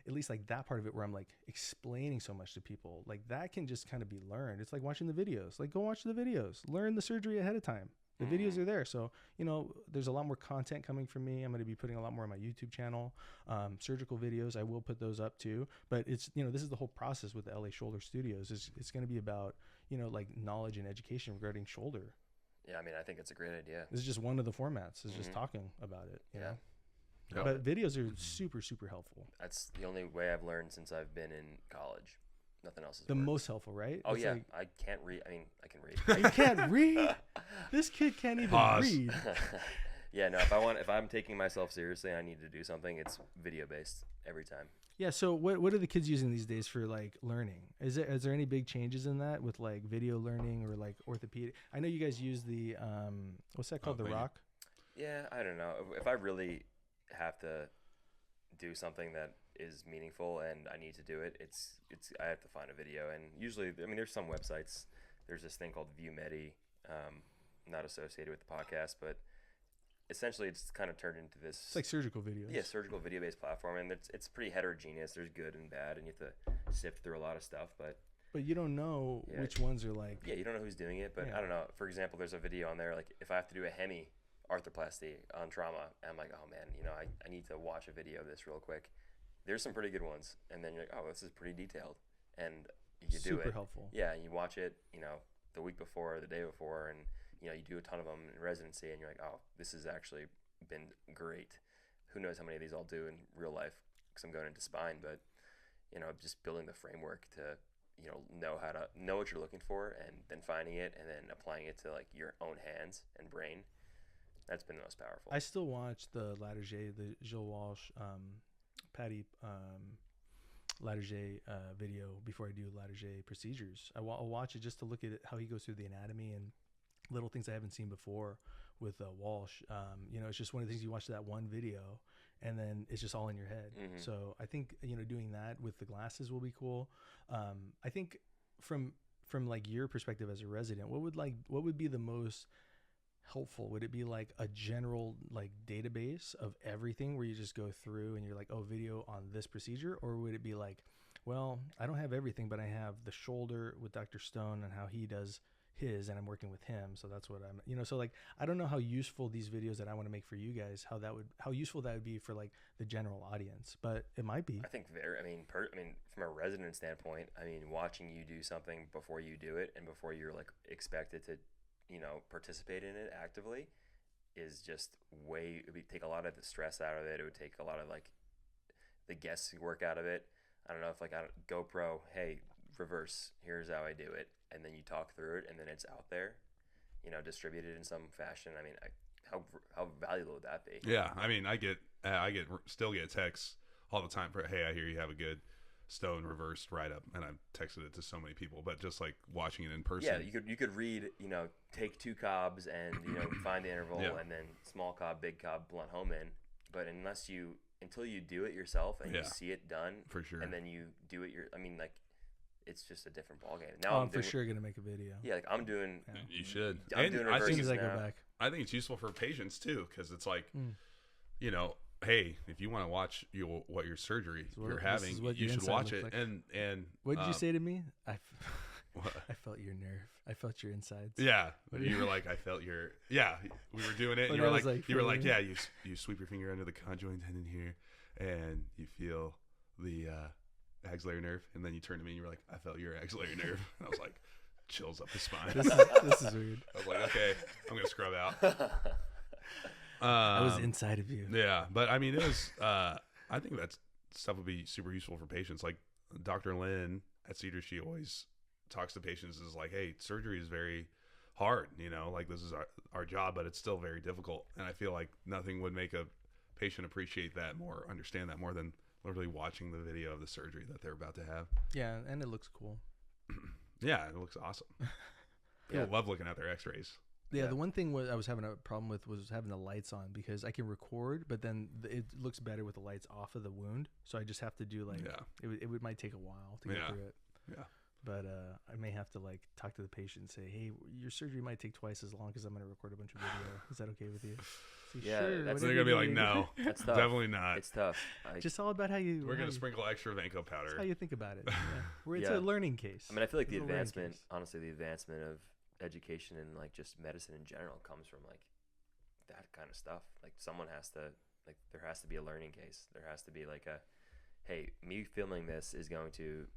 at least like that part of it where I'm like explaining so much to people, like that can just kind of be learned. It's like watching the videos, like go watch the videos, learn the surgery ahead of time. The videos are there. So, there's a lot more content coming from me. I'm going to be putting a lot more on my YouTube channel. Surgical videos, I will put those up too. But it's, this is the whole process with the LA Shoulder Studios. It's going to be about, like knowledge and education regarding shoulder. Yeah, I mean, I think it's a great idea. This is just one of the formats. It's just talking about it. You know? Yep. But videos are super, super helpful. That's the only way I've learned since I've been in college. Nothing else is the worked. Most helpful, right? Oh, it's yeah. Like, I can't read. I mean, I can read. you can't read? This kid can't even read. Yeah, no, if I'm taking myself seriously and I need to do something, it's video based every time. Yeah, so what are the kids using these days for like learning? Is there any big changes in that with like video learning or like orthopedic? I know you guys use the what's that called, the Rock? Yeah, I don't know. If I really have to do something that is meaningful and I need to do it, it's I have to find a video. And usually, I mean, there's some websites. There's this thing called ViewMedi, not associated with the podcast, but essentially it's kind of turned into this. It's like surgical videos. Yeah, surgical video-based platform, and it's pretty heterogeneous. There's good and bad, and you have to sift through a lot of stuff, but you don't know which ones are like. Yeah, you don't know who's doing it, but I don't know. For example, there's a video on there, like if I have to do a hemi arthroplasty on trauma, I'm like, oh man, I need to watch a video of this real quick. There's some pretty good ones, and then you're like, oh, this is pretty detailed, and you do it. Super helpful. Yeah, and you watch it, the week before or the day before, and you do a ton of them in residency, and you're like, oh, this has actually been great. Who knows how many of these I'll do in real life, because I'm going into spine, but just building the framework to know what you're looking for, and then finding it, and then applying it to like your own hands and brain. That's been the most powerful. I still watch the Latarjet, the Gilles Walsh, Patty Latarjet video before I do Latarjet procedures. I'll watch it just to look at how he goes through the anatomy and little things I haven't seen before with Walsh. It's just one of the things, you watch that one video and then it's just all in your head. Mm-hmm. So I think, doing that with the glasses will be cool. I think from like your perspective as a resident, what would be the most helpful? Would it be like a general like database of everything where you just go through and you're like, oh, video on this procedure? Or would it be like, well, I don't have everything, but I have the shoulder with Dr. Stone and how he does his, and I'm working with him. So that's what I'm, so like, I don't know how useful these videos that I want to make for you guys, how useful that would be for like the general audience, but it might be. I think from a resident standpoint, watching you do something before you do it and before you're like expected to, participate in it actively is just it would take a lot of the stress out of it. It would take a lot of like the guesswork out of it. I don't know if like GoPro, hey, reverse, here's how I do it. And then you talk through it and then it's out there, distributed in some fashion. How valuable would that be? Yeah. I still get texts all the time for, hey, I hear you have a good stone reversed write up, and I've texted it to so many people, but just like watching it in person. Yeah, you could read, take 2 cobs and find the interval, and then small cob, big cob, blunt home in. But until you do it yourself and you see it done, for sure, and then you do it it's just a different ballgame. Now I'm for sure gonna make a video. Yeah, like I'm doing. Yeah. You should. I'm doing reverses I now. go back. I think it's useful for patients too, because it's like, hey, if you want to watch what your surgery you're having, you should watch it. Like. And what did you say to me? What? I felt your nerve. I felt your insides. Yeah, you were like, I felt your. Yeah, we were doing it. And you were like, yeah, you sweep your finger under the conjoint tendon here, and you feel the axillary nerve, and then you turn to me and you were like, I felt your axillary nerve. And I was like, chills up the spine. This is weird. I was like, okay, I'm gonna scrub out. I was inside of you. Yeah, but it was. I think that stuff would be super useful for patients. Like Dr. Lynn at Cedar, she always talks to patients is like, hey, surgery is very hard. Like this is our job, but it's still very difficult. And I feel like nothing would make a patient appreciate that more, understand that more than literally watching the video of the surgery that they're about to have. Yeah, and it looks cool. Yeah, it looks awesome. People love looking at their X-rays. Yeah, the one thing I was having a problem with was having the lights on, because I can record, but then it looks better with the lights off of the wound. So I just have to do it might take a while to get through it. Yeah. But I may have to like talk to the patient and say, hey, your surgery might take twice as long because I'm going to record a bunch of video. Is that okay with you? Yeah, sure, they're going to be like, no, that's tough. Definitely not. It's tough. Just all about how you. We're going to sprinkle extra Vanco powder. That's how you think about it. Yeah. It's a learning case. I feel like the advancement of education and like just medicine in general comes from like that kind of stuff. Like someone has to, like, there has to be a learning case. There has to be like a, hey, me filming this is going to,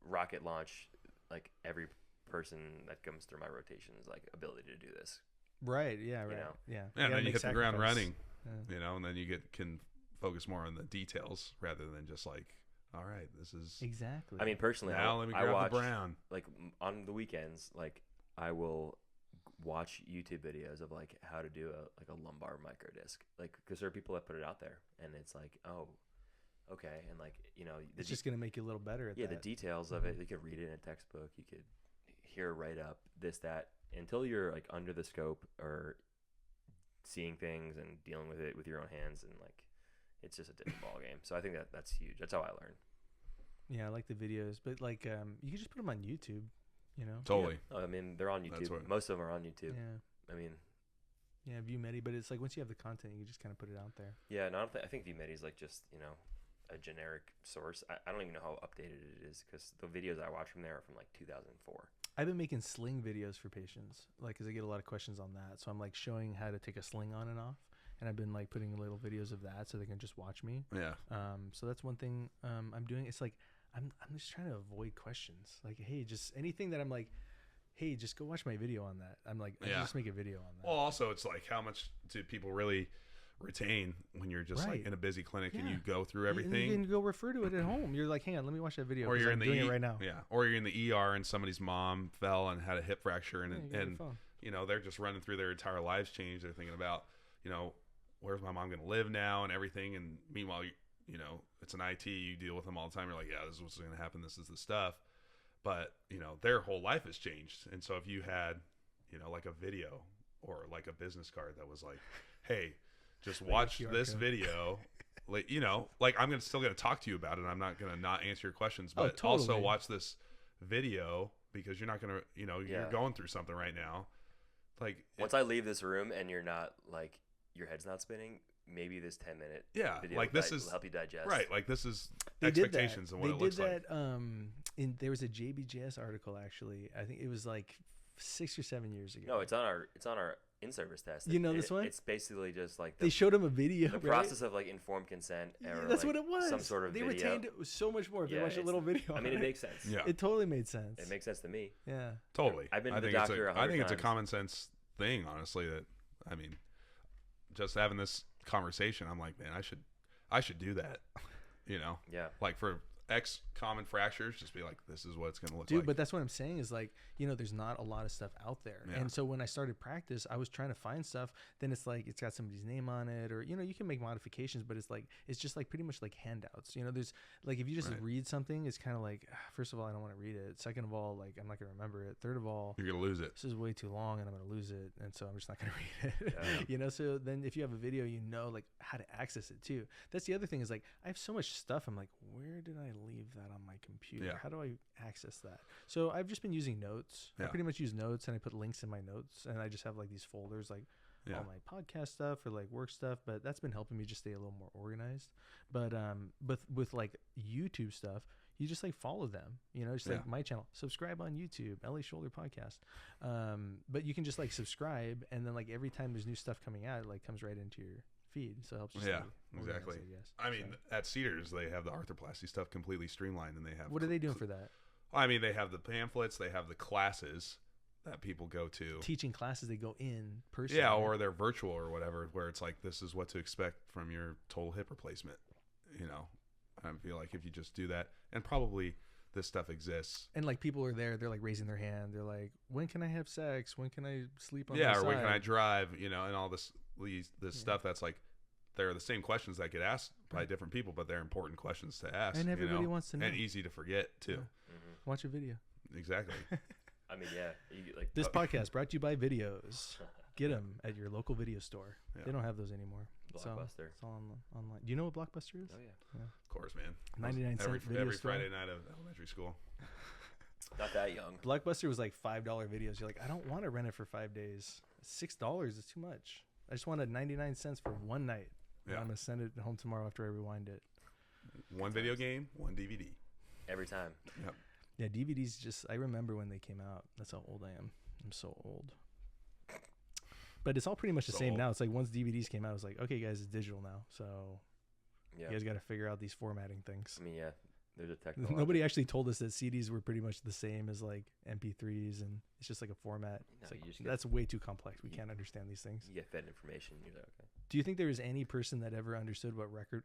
rocket launch like every person that comes through my rotations like ability to do this. Right. Yeah. Right. Yeah. And then you hit the ground running. And then you can focus more on the details rather than just like, all right, this is exactly. Personally, now let me grab the brown. Like on the weekends, like I will watch YouTube videos of like how to do a lumbar microdisc, like because there are people that put it out there, and it's like, oh, okay, and like it's just gonna make you a little better at that. The details of it. You could read it in a textbook. You could hear a write up, this, that, until you're like under the scope or seeing things and dealing with it with your own hands, and like. It's just a different ball game. So I think that's huge. That's how I learn. Yeah, I like the videos, but like you can just put them on YouTube, Totally. Yeah. They're on YouTube. Most of them are on YouTube. Yeah. Yeah, ViewMedi, but it's like once you have the content, you just kind of put it out there. Yeah, no, I think ViewMedi is like just a generic source. I don't even know how updated it is because the videos I watch from there are from like 2004. I've been making sling videos for patients, like because I get a lot of questions on that. So I'm like showing how to take a sling on and off. And I've been like putting little videos of that so they can just watch me. Yeah. So that's one thing I'm doing. It's like I'm just trying to avoid questions. Like, hey, just anything that I'm like, hey, just go watch my video on that. I'm like, just make a video on that. Well, also it's like how much do people really retain when you're just like in a busy clinic and you go through everything? You can go refer to it at home. You're like, hang on, let me watch that video. Or you're I'm doing it right now. Yeah. Or you're in the ER and somebody's mom fell and had a hip fracture and they're just running through their entire lives change. They're thinking about where's my mom going to live now and everything. And meanwhile, it's an IT, you deal with them all the time. You're like, yeah, this is what's going to happen. This is the stuff. But, their whole life has changed. And so if you had, like a video or like a business card that was like, hey, just watch this video, like I'm still going to talk to you about it. I'm not going to not answer your questions, but also watch this video because you're not going to, you're going through something right now. Like once I leave this room and you're not like, your head's not spinning, maybe this 10-minute Yeah, video like this will is help you digest. Right, like this is They did expectations that. and what They it looks did like. that. There was a JBJS article actually. I think it was like 6 or 7 years ago. No, it's on our in-service test. You know this one? It's basically just like They showed him a video. the right? process of like informed consent. Yeah, Or that's like what it was. Some sort of they video. retained it so much more if they Yeah, watched a it's- little video. I mean, it makes sense. Yeah, It totally made sense. It makes sense to me. Yeah. totally. I've been to I the think doctor 100 I think it's a times. common sense thing, honestly. That I mean, just having this conversation, I'm like, man, I should do that. You know, Yeah. like for X common fractures, just be like, this is what it's gonna look Dude, like. but that's what I'm saying is like, there's not a lot of stuff out there. Yeah. And so when I started practice, I was trying to find stuff. Then it's like, it's got somebody's name on it or, you can make modifications, but it's just like pretty much like handouts. There's like, if you just Right. read something, it's kind of like, first of all, I don't want to read it. Second of all, like, I'm not going to remember it. Third of all, You're gonna lose it. this is way too long and I'm going to lose it. And so I'm just not going to read it. Yeah. So then if you have a video, like how to access it too. That's the other thing is like, I have so much stuff. I'm like, where did I leave that on my computer? Yeah. How do I access that? So I've just been using notes. I Yeah. pretty much use notes and I put links in my notes and I just have like these folders, like Yeah. all my podcast stuff or like work stuff, but that's been helping me just stay a little more organized. But with like YouTube stuff, you just like follow them, just like Yeah. my channel, subscribe on YouTube, LA Shoulder Podcast. But you can just like subscribe and then like every time there's new stuff coming out, it like comes right into your feed. So it helps you Yeah, stay organized, exactly. I guess. I mean, at Cedars, they have the arthroplasty stuff completely streamlined, and they have. What are they doing for that? I mean, they have the pamphlets, they have the classes that people go to. Teaching classes, they go in person. Yeah, right? or they're virtual or whatever, where it's like, this is what to expect from your total hip replacement. I feel like if you just do that, and probably this stuff exists. And like people are there, they're like raising their hand. They're like, when can I have sex? When can I sleep on Yeah, my or side? when can I drive? And all this stuff that's like, they're the same questions that get asked by Right. different people, but they're important questions to ask. And everybody wants to know. And easy to forget, too. Yeah. Mm-hmm. Watch a video. Exactly. I mean, yeah. Like This podcast brought to you by Videos. Get them at your local video store. Yeah. They don't have those anymore. So Blockbuster. it's all online. Do you know what Blockbuster is? Oh yeah. Of course, man. 99 cent video every store. Friday night of elementary school. Not that young. Blockbuster was like $5 videos. You're like, I don't want to rent it for 5 days. $6 is too much. I just wanted 99 cents for one night. And Yeah. I'm gonna send it home tomorrow after I rewind it. One video game, one DVD. Every time. Yep. Yeah, DVDs just, I remember when they came out. That's how old I am. I'm so old. But it's all pretty much the So same old. now. It's like once DVDs came out, it was like, okay, guys, it's digital now. So Yeah. you guys got to figure out these formatting things. I mean, yeah. There's a technical. Nobody actually told us that CDs were pretty much the same as like MP3s, and it's just like a format. No, It's like, you just get- that's way too complex. We you- can't understand these things. You get fed information. You're like, okay. Do you think there was any person that ever understood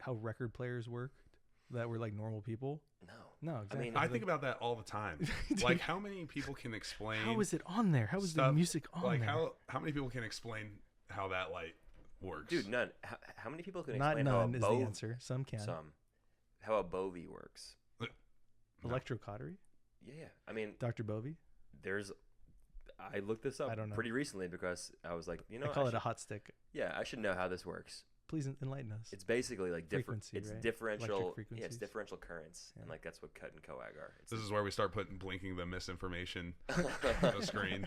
how record players worked that were like normal people? No. No, exactly. mean, I Like, think about that all the time. dude, Like, how many people can explain? how is it on there? How is the stuff, music on like there? how many people can explain how that light works? Dude, none. How many people can Not explain none how is a the Bove, answer. Some can. Some. How a Bovie works. No. Electrocautery? Yeah. I mean, Dr. Bovie? I looked this up I don't know. pretty recently because I was like, I call it a hot stick. I should know how this works. Please enlighten us. It's basically like different. Frequency, It's right? differential. Electric Yeah, it's frequencies. differential currents, and Yeah. like that's what cut and coag are. It's This is where we start putting blinking the misinformation on the screen.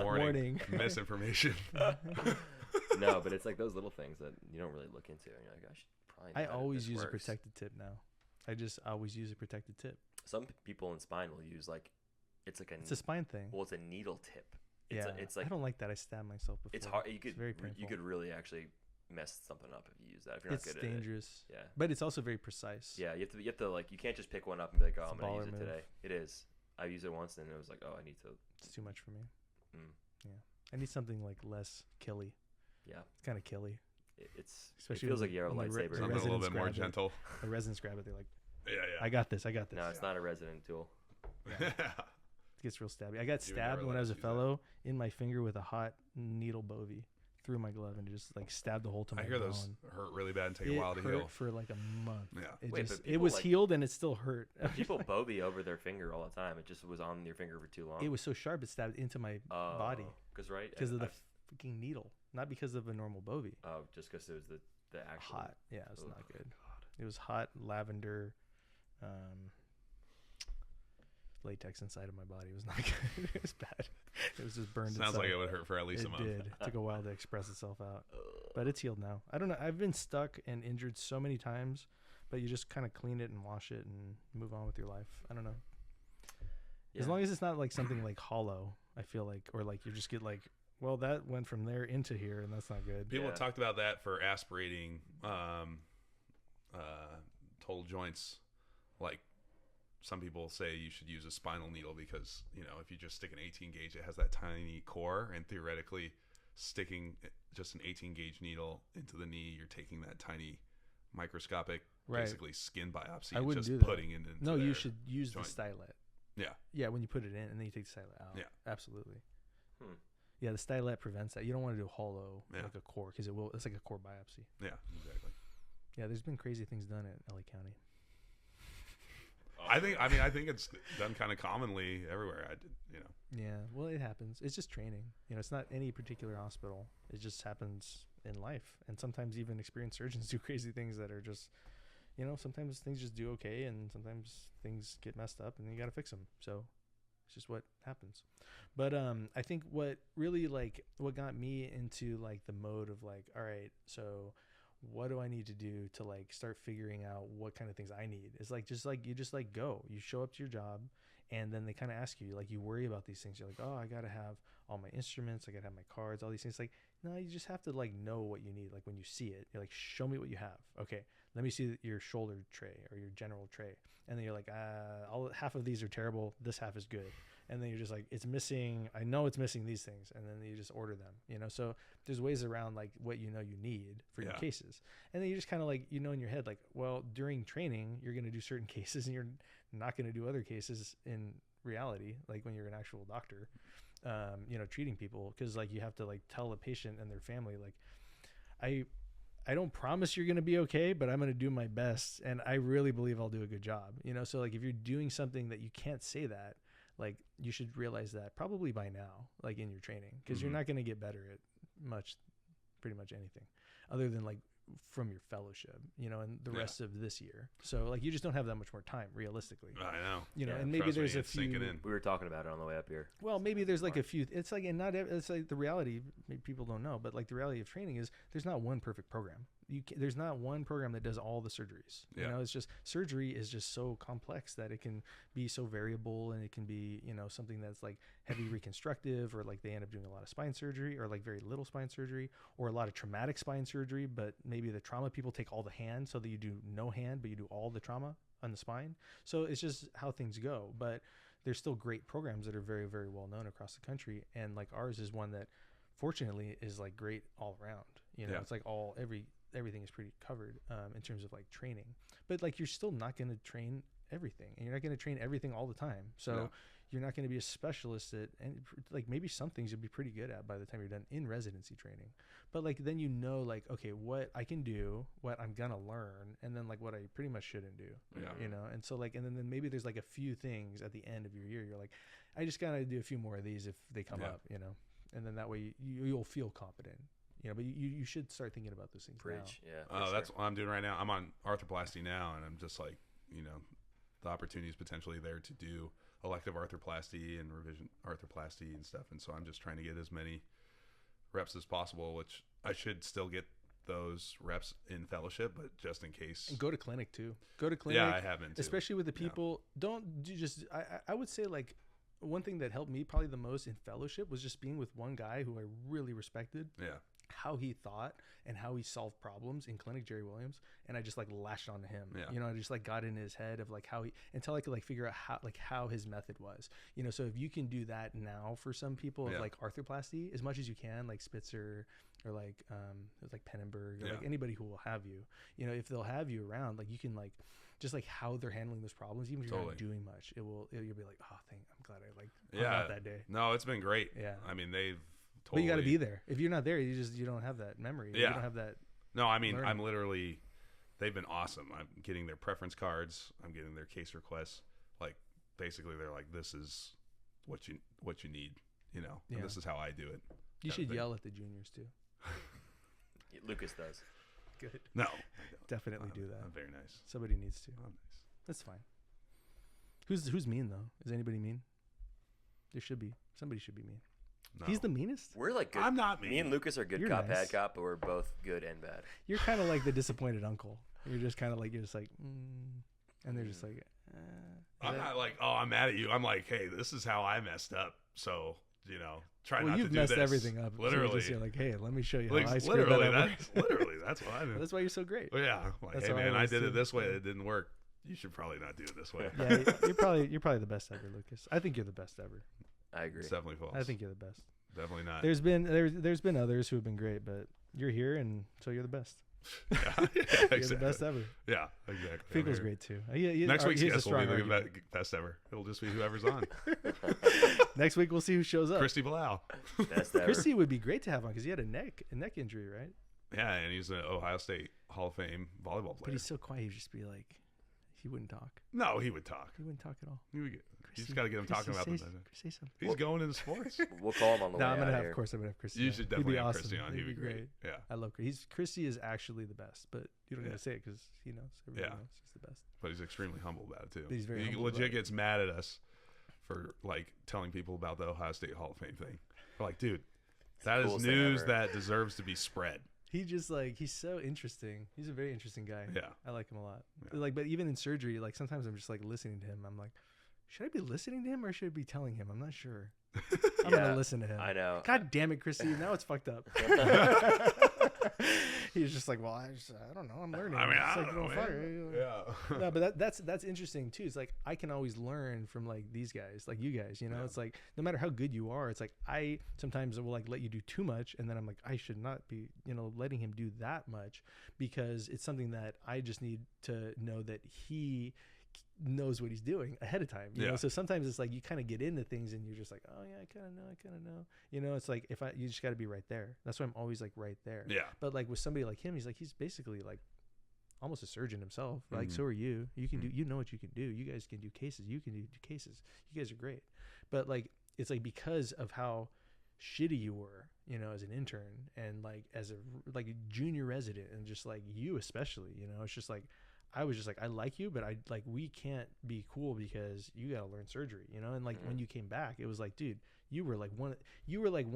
Warning. Misinformation. No, but it's like those little things that you don't really look into, and you're like, I should probably. I know how always this use a works. protected tip now. I just always use a protected tip. Some people in spine will use like, it's like It's a spine thing. well, it's a needle tip. It's Yeah. it's like I don't like that. I stabbed myself before. it's hard. You It's very could painful. you could really actually mess something up if you use that. If you're not It's good at it. dangerous. Yeah. But it's also very precise. Yeah, you have to like, you can't just pick one up and be like, oh, It's I'm a gonna baller use it move. today. It is. I used it once and it was like, oh, I need to. It's too much for me. Mm. Yeah. I need something like less killy. Yeah, It's kind of killy. it Especially feels when like you have a when the lightsaber. the Something a little residents bit more grab it. gentle. The residents grab it. They're like, Yeah, I got this. I got this. No, it's not a resident tool. yeah. It gets real stabby. I got You would stabbed never when let I was a us use that. fellow in my finger with a hot needle bovie through my glove and just like stabbed the hole to my I hear bone. those hurt really bad and take It a while to hurt heal. for like a month. Yeah. It Wait, just but it people, was like- healed and it still hurt. People Bobby over their finger all the time. It just was on your finger for too long. It was so sharp it stabbed into my body Because right. because of the I've- freaking needle, not because of a normal bovie. Oh, just because it was the actual. Hot, yeah, it was Ugh, not good. It was hot lavender, latex inside of my body. It was not good. It was bad. It was just burned. Sounds like inside. it would hurt for at least It a month. did. It took a while to express itself out. Ugh. but it's healed now. I don't know. I've been stuck and injured so many times, but you just kind of clean it and wash it and move on with your life. I don't know. Yeah. As long as it's not like something like hollow, I feel like, or like you just get like, well, that went from there into here, and that's not good. People have talked about that for aspirating total joints. Like some people say you should use a spinal needle because, you know, if you just stick an 18 gauge, it has that tiny core, and theoretically sticking just an 18 gauge needle into the knee, you're taking that tiny microscopic, basically skin biopsy. I wouldn't just do that. putting it into No, their you should use joint. the stylet. Yeah. Yeah, when you put it in, and then you take the stylet out. Yeah. Absolutely. Hmm. Yeah, the stylet prevents that. You don't want to do a hollow, Yeah. like a core, because it's like a core biopsy. Yeah, exactly. Yeah, there's been crazy things done at LA County. I think it's done kind of commonly everywhere. Yeah, well, it happens. It's just training. You know, it's not any particular hospital. It just happens in life. And sometimes even experienced surgeons do crazy things that are just, you know, sometimes things just do okay, and sometimes things get messed up, and you got to fix them. So it's just what happens. But I think what really, like, what got me into, like, the mode of, like, all right, so what do I need to do to, like, start figuring out what kind of things I need? It's like, you just like go. You show up to your job, and then they kind of ask you, like, you worry about these things. You're like, oh, I got to have all my instruments. I got to have my cards, all these things. Like, no, you just have to, like, know what you need. Like, when you see it, you're like, show me what you have. Okay, let me see your shoulder tray or your general tray. And then you're like, half of these are terrible. This half is good. And then you're just like, it's missing. I know it's missing these things. And then you just order them, you know? So there's ways around, like, what you know you need for your cases. And then you just kind of, like, you know, in your head, like, well, during training, you're going to do certain cases and you're not going to do other cases in reality, like when you're an actual doctor, you know, treating people. Because, like, you have to, like, tell the patient and their family, like, I don't promise you're going to be okay, but I'm going to do my best. And I really believe I'll do a good job, you know? So, like, if you're doing something that you can't say that, like, you should realize that probably by now, like, in your training, because you're not going to get better at pretty much anything other than, like, from your fellowship, you know, and the rest of this year. So, like, you just don't have that much more time realistically. I know. You know, and maybe there's a few. We were talking about it on the way up here. Well, maybe there's like a few. It's like, and not. It's like the reality. Maybe people don't know, but, like, the reality of training is there's not one perfect program. There's not one program that does all the surgeries. You know, it's just surgery is just so complex that it can be so variable, and it can be, you know, something that's like heavy reconstructive, or like they end up doing a lot of spine surgery, or like very little spine surgery, or a lot of traumatic spine surgery, but maybe the trauma people take all the hand, so that you do no hand, but you do all the trauma on the spine. So it's just how things go. But there's still great programs that are very, very well known across the country, and, like, ours is one that fortunately is, like, great all around. You know, it's like everything is pretty covered in terms of, like, training. But, like, you're still not going to train everything, and you're not going to train everything all the time. So you're not going to be a specialist at, and, like, maybe some things you'll be pretty good at by the time you're done in residency training. But, like, then you know, like, okay, what I can do, what I'm going to learn, and then, like, what I pretty much shouldn't do. You know, and so, like, and then maybe there's, like, a few things at the end of your year you're like, I just got to do a few more of these if they come up, you know, and then that way you'll feel competent. You know, but you should start thinking about those things now. Yeah. That's what I'm doing right now. I'm on arthroplasty now, and I'm just like, you know, the opportunity is potentially there to do elective arthroplasty and revision arthroplasty and stuff. And so I'm just trying to get as many reps as possible, which I should still get those reps in fellowship, but just in case. And go to clinic too. Go to clinic. Yeah, I have been too. Especially with the people. Don't do just. I would say, like, one thing that helped me probably the most in fellowship was just being with one guy who I really respected. Yeah. How he thought and how he solved problems in clinic, Jerry Williams, and I just, like, lashed onto him. You know, I just, like, got in his head of, like, how he, until I could, like, figure out how his method was. You know, so if you can do that now for some people of, like, arthroplasty as much as you can, like Spitzer or like Pennenberg or like anybody who will have you, you know, if they'll have you around, like, you can, like, just, like, how they're handling those problems, even if you're not doing much, you'll be like, oh, I'm glad I, like, hung out that day. No, it's been great. I mean, they've totally. But you got to be there. If you're not there, you don't have that memory. You don't have that. No, I mean, learning. They've been awesome. I'm getting their preference cards. I'm getting their case requests. Like, basically, they're like, this is what you need, you know, and this is how I do it. You should yell at the juniors too. Lucas does. Good. No, I don't. Definitely do that. I'm very nice. Somebody needs to. I'm nice. That's fine. Who's mean though? Is anybody mean? There should be. Somebody should be mean. No. He's the meanest. We're like good. I'm not mean. Me and Lucas are good You're cop, nice. bad cop, but we're both good and bad. You're kind of like the disappointed uncle. You're just kind of like and they're just like. I'm not like, oh, I'm mad at you. I'm like, hey, this is how I messed up. So, try not to do you've this. messed everything up. Literally. So you're like, hey, let me show you Like, how I screwed that up. literally, that's what I did. That's why you're so great. Well, yeah. Like, That's hey, how I man, I was did too. it this way. It didn't work. You should probably not do it this way. Yeah, you're probably the best ever, Lucas. I think you're the best ever. I agree. It's definitely false. I think you're the best. Definitely not. There's been others who have been great, but you're here, and so you're the best. Yeah, You're exactly. the best ever. Yeah, exactly. Finkel's I'm here. great too. Next week's he's a guest will be strong the argument. best ever. It'll just be whoever's on. Next week we'll see who shows up. Christy Blau. Best ever. Chrissy would be great to have on because he had a neck injury, right? Yeah, and he's an Ohio State Hall of Fame volleyball But player. he's so quiet. He'd just be like, he wouldn't talk. No, he would talk. He wouldn't talk at all. He would get, you just got to get him talking about say, them. say something. He's going into sports. We'll call him on the No, way I'm gonna out have. here. Of course, I'm gonna have Chrissy. You on. should He'd definitely be have awesome. Christy on. He'd be great. Yeah. I love Chrissy. Chrissy is actually the best, but you don't Yeah. gotta say it because he knows. Everybody knows he's the best. But he's extremely humble about it too. He's very he humble about legit it. gets mad at us for like telling people about the Ohio State Hall of Fame thing. We're like, dude, that is coolest thing news ever. that deserves to be spread. He just like he's so interesting. He's a very interesting guy. Yeah. I like him a lot. Yeah. Like, but even in surgery, like sometimes I'm just like listening to him. I'm like, should I be listening to him or should I be telling him? I'm not sure. I'm Yeah, gonna listen to him. I know. God damn it, Chrissy! Now it's fucked up. He's just like, well, I don't know. I'm learning. I mean, It's I like, don't know, well, fuck man. it. Yeah. No, but that's interesting too. It's like I can always learn from like these guys, like you guys. You know, Yeah. it's like no matter how good you are, it's like I sometimes will like let you do too much, and then I'm like I should not be, letting him do that much because it's something that I just need to know that he knows what he's doing ahead of time. You know, so sometimes it's like you kind of get into things and you're just like, oh yeah, I kind of know. It's like you just got to be right there. That's why I'm always like right there. Yeah. But like with somebody like him, he's basically like almost a surgeon himself. Like, Mhm. so are you. You can do, know what you can do. You guys can do cases. You can do cases. You guys are great. But like, it's like because of how shitty you were, as an intern and like as a junior resident and just like you especially, it's just like, I was just like, I like you, but we can't be cool because you got to learn surgery, And like when you came back, it was like, dude, you were like one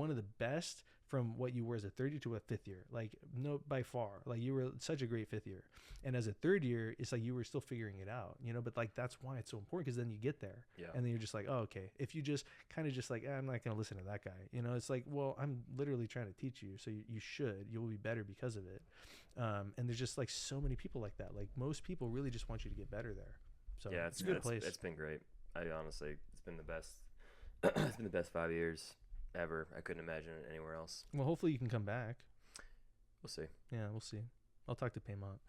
of the best from what you were as a third year to a fifth year, like no, by far, like you were such a great fifth year. And as a third year, it's like you were still figuring it out, but like that's why it's so important because then you get there, and then you're just like, oh, okay. If you just kind of just like, I'm not gonna listen to that guy, it's like, well, I'm literally trying to teach you, so you'll be better because of it. And there's just like so many people like that. Like most people really just want you to get better there. So Yeah, it's a good place. It's been great. I honestly, it's been the best. It's been the best 5 years ever. I couldn't imagine it anywhere else. Well, hopefully you can come back. We'll see. Yeah, we'll see. I'll talk to Paymont.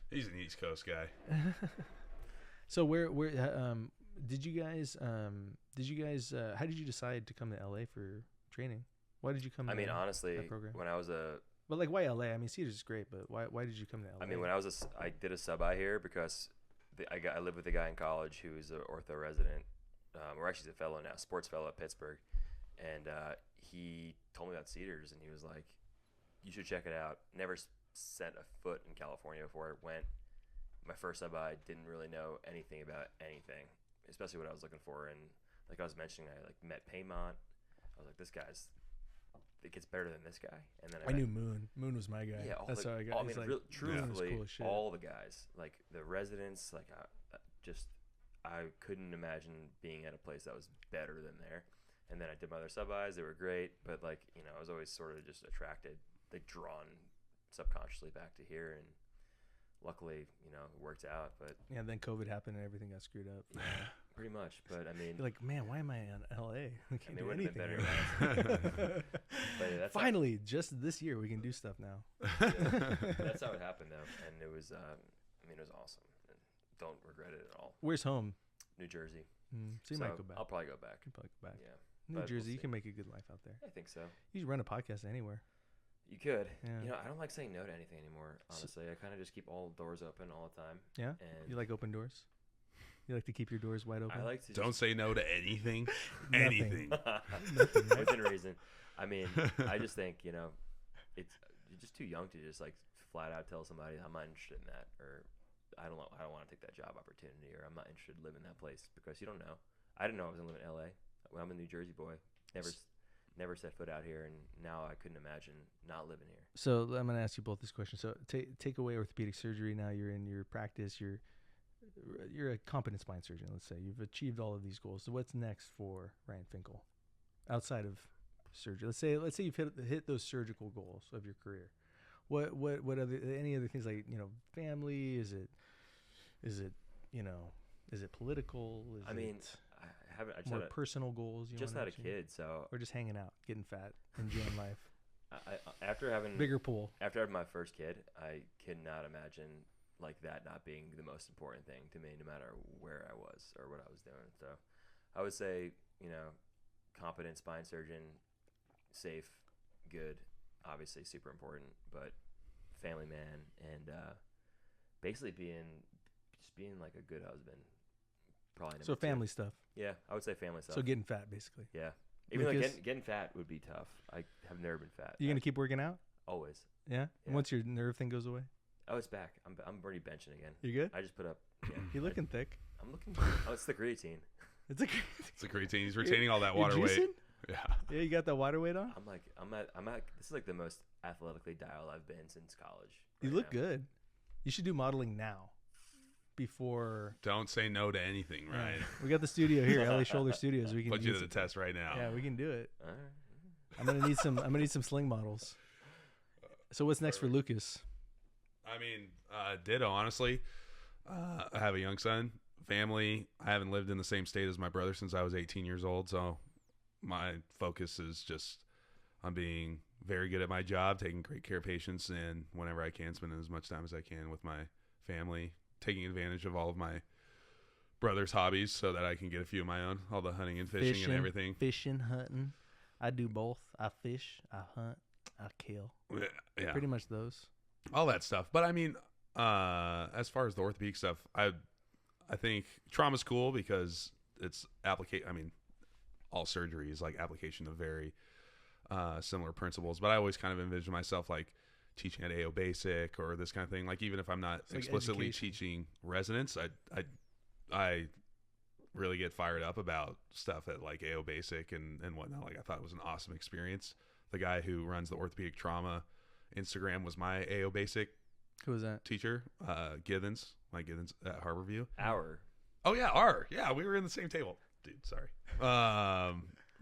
He's an East Coast guy. So where did you guys how did you decide to come to LA for training? Why did you come? I mean, honestly, that program? when I was But like, why LA? I mean, Cedars is great, but why did you come to LA? I mean, when I did a I here because I lived with a guy in college who was an ortho resident, or actually he's a fellow now, sports fellow at Pittsburgh, and he told me about Cedars, and he was like, "You should check it out." Never set a foot in California before I went. My first sub-I didn't really know anything about anything, especially what I was looking for, and like I was mentioning, I like met Paymont. I was like, "This guy's." It gets better than this guy, and then I knew Moon. Moon was my guy. Yeah, that's how I got. I mean, like, truthfully, cool as shit. all the guys, like the residents, like I couldn't imagine being at a place that was better than there. And then I did my other sub-Is; they were great, but like I was always sort of just attracted, like drawn subconsciously back to here, and luckily, it worked out. But yeah, then COVID happened and everything got screwed up. Yeah, pretty much. But I mean, you're like, man, why am I in LA? I can't do it would have been anything. better. But that's finally, just this year, we can do stuff now. That's how it happened, though, and it was. It was awesome. And don't regret it at all. Where's home? New Jersey. So you might go back. I'll probably go back. You can probably go back. Yeah. New but Jersey, we'll you can make a good life out there. I think so. You should run a podcast anywhere. You could. Yeah. I don't like saying no to anything anymore, honestly. I kind of just keep all doors open all the time. Yeah? And You like open doors? You like to keep your doors wide open? I like to Don't say no to anything. Nothing. Anything. Nothing, right? within reason. I mean, I just think, it's you're just too young to just like flat out tell somebody I'm not interested in that, or I don't want to take that job opportunity, or I'm not interested in living that place, because you don't know. I didn't know I was going to live in LA. Well, I'm a New Jersey boy. never set foot out here, and now I couldn't imagine not living here. So I'm going to ask you both this question. So take away orthopedic surgery. Now you're in your practice. You're a competent spine surgeon. Let's say you've achieved all of these goals. So what's next for Ryan Finkel outside of surgery? Let's say you've hit those surgical goals of your career. What other any other things, like, you know, family? Is it you know, is it political? I mean, I haven't. I just more had personal goals. just had a kid, so or just hanging out, getting fat, enjoying life. After having Bigger pool. After having my first kid, I cannot imagine like that not being the most important thing to me, no matter where I was or what I was doing. So I would say, you know, competent spine surgeon, safe, good, obviously super important, but family man, and basically being like a good husband. Probably number So two. family stuff. Yeah, I would say family stuff. So getting fat, basically. Yeah. Even though Lucas? getting fat would be tough. I have never been fat. You gonna keep working out? Always. Yeah? Yeah. Once your nerve thing goes away, Oh, it's back. I'm already benching again. you good? I just put up. Yeah, You're looking thick. I'm looking. Oh, it's the creatine. It's a It's a great team. He's retaining all that you're water weight. juicing? Yeah. Yeah, you got that water weight on. I'm at. This is like the most athletically dialed I've been since college. You right look now. good. You should do modeling now, before. Don't say no to anything, right? Yeah. We got the studio here, LA Shoulder Studios. We can Put you use to the it. test right now. Yeah, we can do it. All right. I'm gonna need some sling models. So what's next for Lucas? I mean, ditto, honestly. I have a young son, family. I haven't lived in the same state as my brother since I was 18 years old. So my focus is just on being very good at my job, taking great care of patients, and whenever I can, spending as much time as I can with my family, taking advantage of all of my brother's hobbies so that I can get a few of my own, all the hunting and fishing and everything. Fishing, hunting. I do both. I fish, I hunt, I kill. Yeah. Pretty much those. All that stuff. But I mean, as far as the orthopedic stuff, I think trauma's cool because it's all surgery is like application of very similar principles. But I always kind of envision myself like teaching at AO Basic or this kind of thing. Like even if I'm not It's like explicitly education. teaching residents, I really get fired up about stuff at like AO Basic and whatnot. Like I thought it was an awesome experience. The guy who runs the orthopedic trauma Instagram was my AO Basic Who was that? teacher, Githens, Mike Githens at Harborview. Hour. Yeah, we were in the same table, dude. Sorry.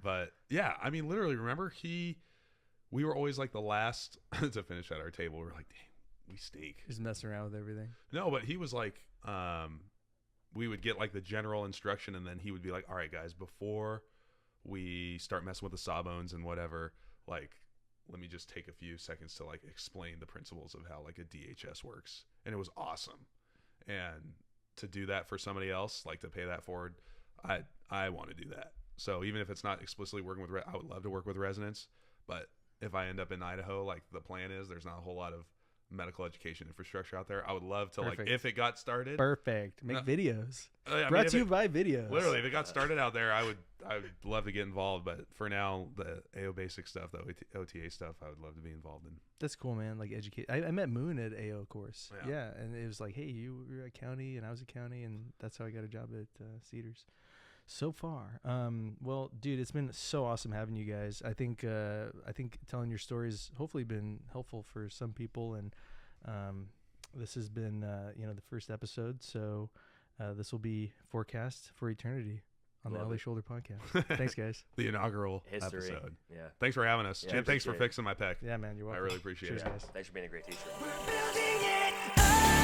But yeah, I mean, literally, remember we were always like the last to finish at our table. We were like, dang, we stink. Just messing around with everything. No, but he was like, we would get like the general instruction, and then he would be like, all right, guys, before we start messing with the sawbones and whatever, like, let me just take a few seconds to like explain the principles of how like a DHS works. And it was awesome. And to do that for somebody else, like to pay that forward, I want to do that. So even if it's not explicitly working with, I would love to work with residents, but if I end up in Idaho, like the plan is, there's not a whole lot of medical education infrastructure out there. I would love to Perfect. like, if it got started, Perfect. Make No. videos. I mean, Brought if to you it- by videos. literally, if it got started out there, I would love to get involved. But for now, the AO Basic stuff, the OTA stuff, I would love to be involved in. That's cool, man. Like educate. I met Moon at AO course. Yeah. Yeah, and it was like, hey, you were at county, and I was at county, and that's how I got a job at Cedars. So far, well, dude, it's been so awesome having you guys. I think telling your stories hopefully been helpful for some people, and this has been the first episode. So this will be forecast for eternity on Love the LA it. Shoulder podcast. Thanks, guys. The inaugural History. episode. Yeah. Thanks for having us, Yeah, Jim. Thanks for appreciate it. fixing my pec. Yeah, man, you're I welcome. really appreciate Cheers, it. guys. Thanks for being a great teacher. We're building it up.